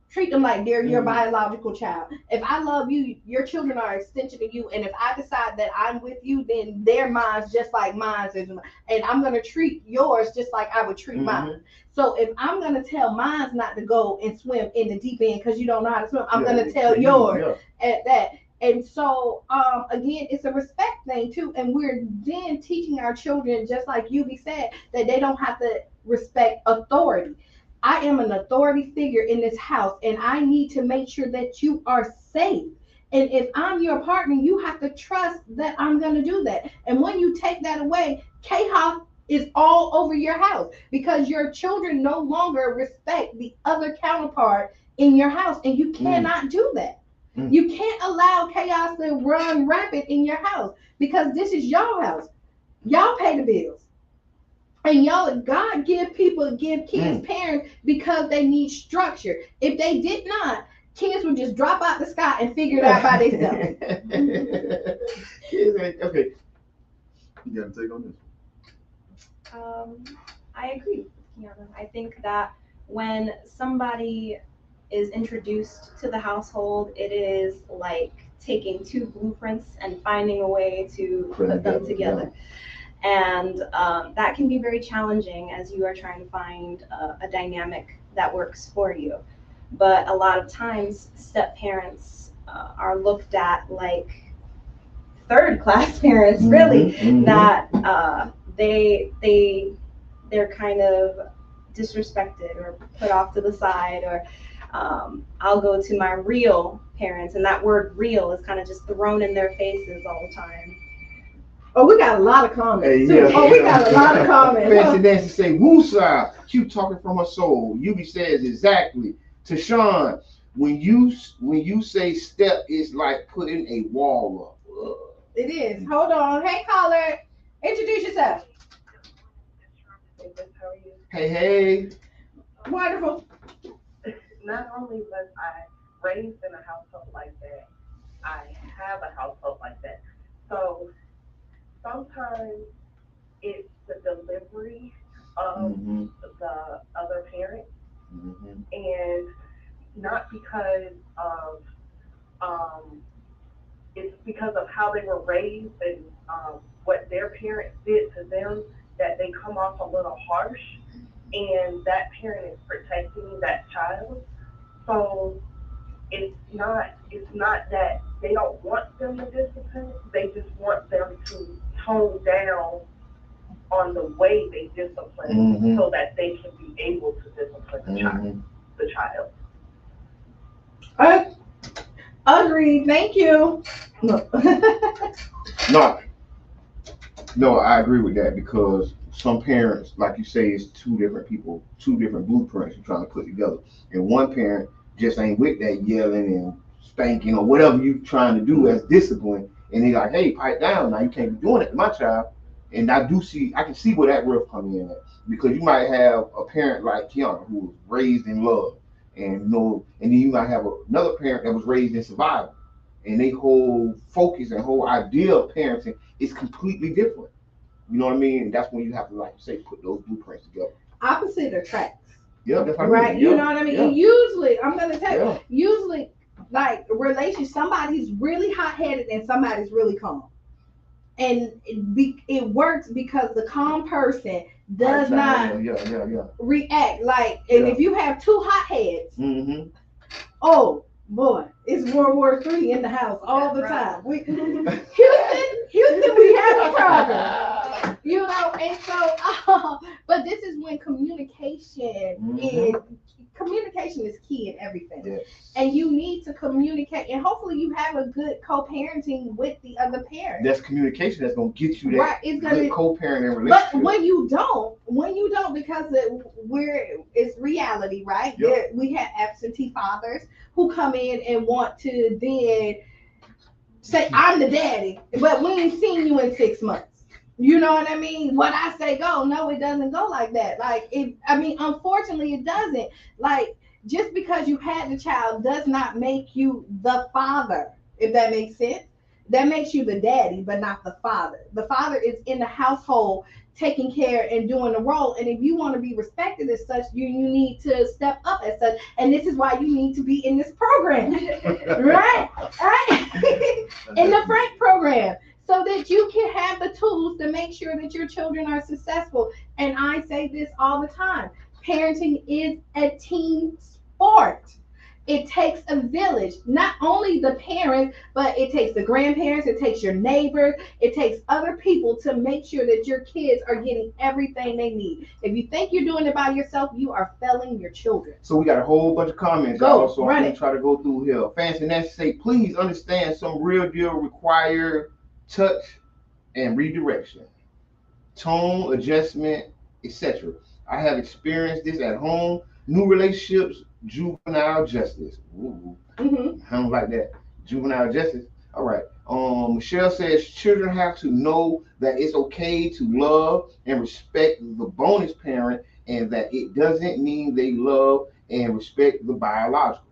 treat them like they're your biological child. If I love you, your children are an extension of you. And if I decide that I'm with you, then their minds just like mine is, and I'm going to treat yours just like I would treat mine. So if I'm going to tell mine not to go and swim in the deep end because you don't know how to swim, I'm going to tell yours at that. And so, again, it's a respect thing too. And we're then teaching our children, just like Yubi said, that they don't have to respect authority. I am an authority figure in this house, and I need to make sure that you are safe. And if I'm your partner, you have to trust that I'm going to do that. And when you take that away, chaos is all over your house, because your children no longer respect the other counterpart in your house, and you cannot do that. You can't allow chaos to run rampant in your house, because this is your house. Y'all pay the bills. And God give kids parents because they need structure. If they did not, kids would just drop out the sky and figure it out by themselves. Okay. You got to take on this. I agree with Kiana. I think that when somebody is introduced to the household, it is like taking two blueprints and finding a way to put them together. And that can be very challenging as you are trying to find a dynamic that works for you. But a lot of times, step parents are looked at like third-class parents, really, that they're kind of disrespected or put off to the side, or I'll go to my real parents, and that word real is kind of just thrown in their faces all the time. Oh, we got a lot of comments. Hey, too. yeah, We got a lot of comments. Fancy Nancy say, woosah. She talking from her soul. Yubi says exactly. Tashawn, when you say step, it's like putting a wall up. It is. Hold on. Hey, caller. Introduce yourself. How are you? Hey. Wonderful. Not only was I raised in a household like that, I have a household like that. So sometimes it's the delivery of the other parent, and not because of it's because of how they were raised and what their parents did to them, that they come off a little harsh, and that parent is protecting that child. So it's not that they don't want them to discipline, they just want them to tone down on the way they discipline so that they can be able to discipline the child. Agreed. Thank you. No, I agree with that, because some parents, like you say, is two different people, two different blueprints you're trying to put together. And one parent just ain't with that yelling and spanking or whatever you trying to do as discipline. And they like, hey, pipe down now. You can't be doing it to my child. And I can see where that riff come in at, because you might have a parent like Kiana who was raised in love, and and then you might have another parent that was raised in survival, and they whole focus and whole idea of parenting is completely different. You know what I mean? And that's when you have to, like you say, put those blueprints together. Opposite attracts. Yeah, that's what I right. mean. You Yeah. know what I mean? Yeah. And usually, I'm gonna tell you, Yeah. usually, like relations, somebody's really hot-headed and somebody's really calm. And it works because the calm person does not react like. And if you have two hotheads, oh boy, it's World War III in the house all the time. Houston, we have a problem. You know, and so, but this is when communication is key in everything. Yes. And you need to communicate, and hopefully you have a good co-parenting with the other parent. That's communication that's gonna get you that right. It's gonna good co-parenting relationship. But when you don't, because it's reality, right? Yep. We have absentee fathers who come in and want to then say, I'm the daddy, but we ain't seen you in 6 months. You know what I mean? What I say go. No, it doesn't go like that. Unfortunately, it doesn't. Like, just because you had the child does not make you the father, if that makes sense. That makes you the daddy, but not the father. The father is in the household taking care and doing the role. And if you want to be respected as such, you need to step up as such. And this is why you need to be in this program, right? In the Frank program, so that you can have the tools to make sure that your children are successful. And I say this all the time. Parenting is a team sport. It takes a village, not only the parents, but it takes the grandparents, it takes your neighbors, it takes other people to make sure that your kids are getting everything they need. If you think you're doing it by yourself, you are failing your children. So we got a whole bunch of comments, y'all. So I'm going to try to go through here. Fancy Nancy say, please understand some real deal require touch and redirection, tone adjustment, etc. I have experienced this at home. New relationships, juvenile justice. Ooh. I don't like that. Juvenile justice. All right. Michelle says children have to know that it's okay to love and respect the bonus parent, and that it doesn't mean they love and respect the biological.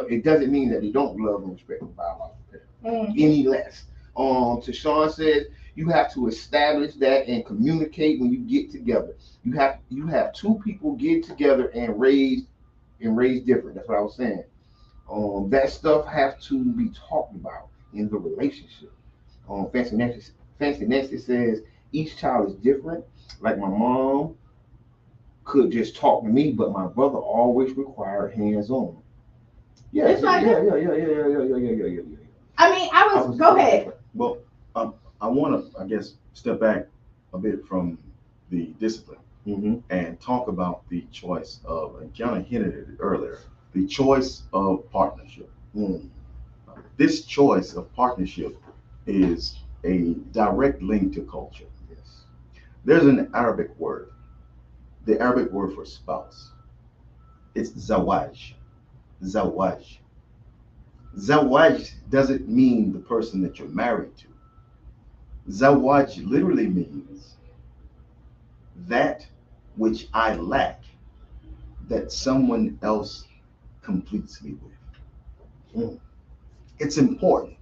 It doesn't mean that they don't love and respect the biological parent any less. Tashawn says you have to establish that and communicate when you get together. You have two people get together and raise different. That's what I was saying. That stuff has to be talked about in the relationship. Fancy Nancy says each child is different. Like my mom could just talk to me, but my brother always required hands-on. Yeah. I mean, go ahead. Well, I want to, I guess, step back a bit from the discipline. and talk about the choice of, and Kiana hinted at it earlier, the choice of partnership. This choice of partnership is a direct link to culture. There's an Arabic word, the Arabic word for spouse. It's zawaj. Zawaj. Zawaj doesn't mean the person that you're married to. Zawaj literally means that which I lack, that someone else completes me with. It's important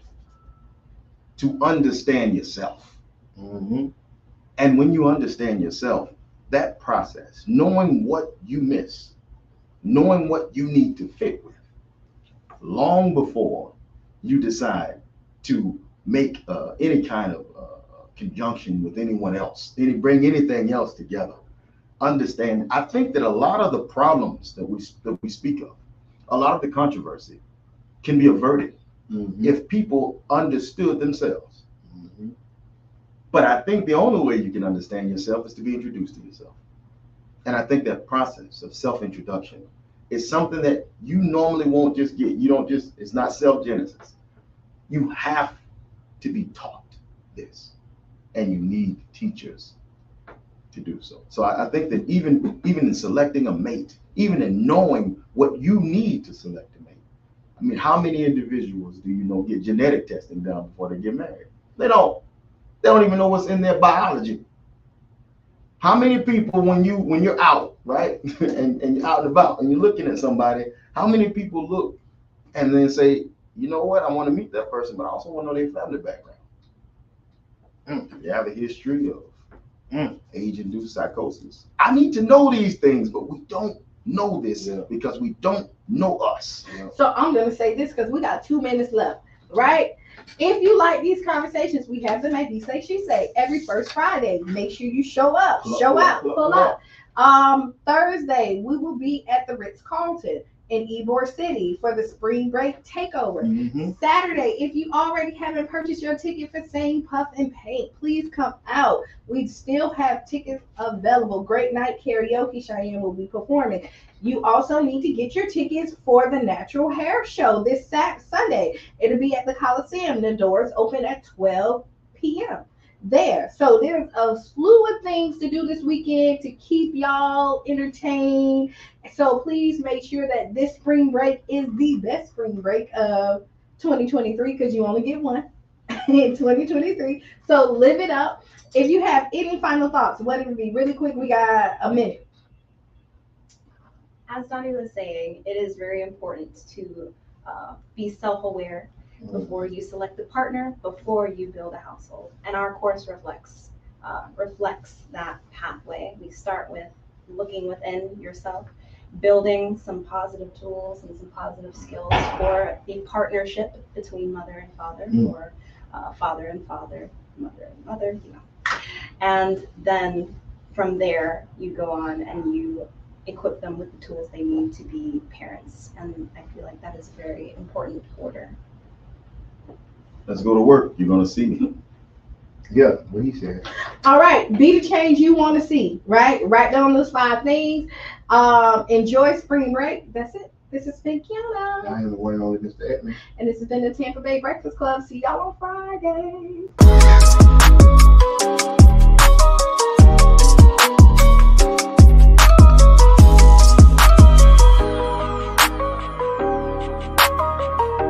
to understand yourself. And when you understand yourself, that process, knowing what you miss, knowing what you need to fit with, long before you decide to make any kind of conjunction with anyone else, bring anything else together, understand. I think that a lot of the problems that we speak of, a lot of the controversy can be averted if people understood themselves. But I think the only way you can understand yourself is to be introduced to yourself. And I think that process of self-introduction is something that you normally won't just get. You don't just, it's not self-genesis. You have to be taught this, and you need teachers to do so. So I think that even in selecting a mate, even in knowing what you need to select a mate, I mean, how many individuals do you know get genetic testing done before they get married? They don't even know what's in their biology. How many people, when you're out, right, and you're out and about and you're looking at somebody, how many people look and then say, you know what, I want to meet that person, but I also want to know their family background. You have a history of age-induced psychosis. I need to know these things, but we don't know this because we don't know us. So I'm going to say this because we got 2 minutes left, right? If you like these conversations, we have them at He Say, She Say every first Friday. Make sure you show up, pull up. Thursday, we will be at the Ritz-Carlton in Ybor City for the spring break takeover. Saturday, if you already haven't purchased your ticket for Sing, Puff, and Paint, please come out. We still have tickets available. Great night karaoke. Cheyenne will be performing. You also need to get your tickets for the Natural Hair Show this Sunday. It'll be at the Coliseum. The doors open at 12 p.m. there. So there's a slew of things to do this weekend to keep y'all entertained. So please make sure that this spring break is the best spring break of 2023 because you only get one in 2023. So live it up. If you have any final thoughts, what it would be really quick, we got a minute. As Donnie was saying, it is very important to be self-aware before you select a partner, before you build a household. And our course reflects that pathway. We start with looking within yourself, building some positive tools and some positive skills for a partnership between mother and father, or father and father, mother and mother, And then from there, you go on and you equip them with the tools they need to be parents. And I feel like that is a very important order. Let's go to work. You're going to see me. Yeah, what he said. All right, be the change you want to see, right? Write down those 5 things. Enjoy spring break. That's it. This has been Kiana. I am the one and only Mr. Edmund. And this has been the Tampa Bay Breakfast Club. See y'all on Friday.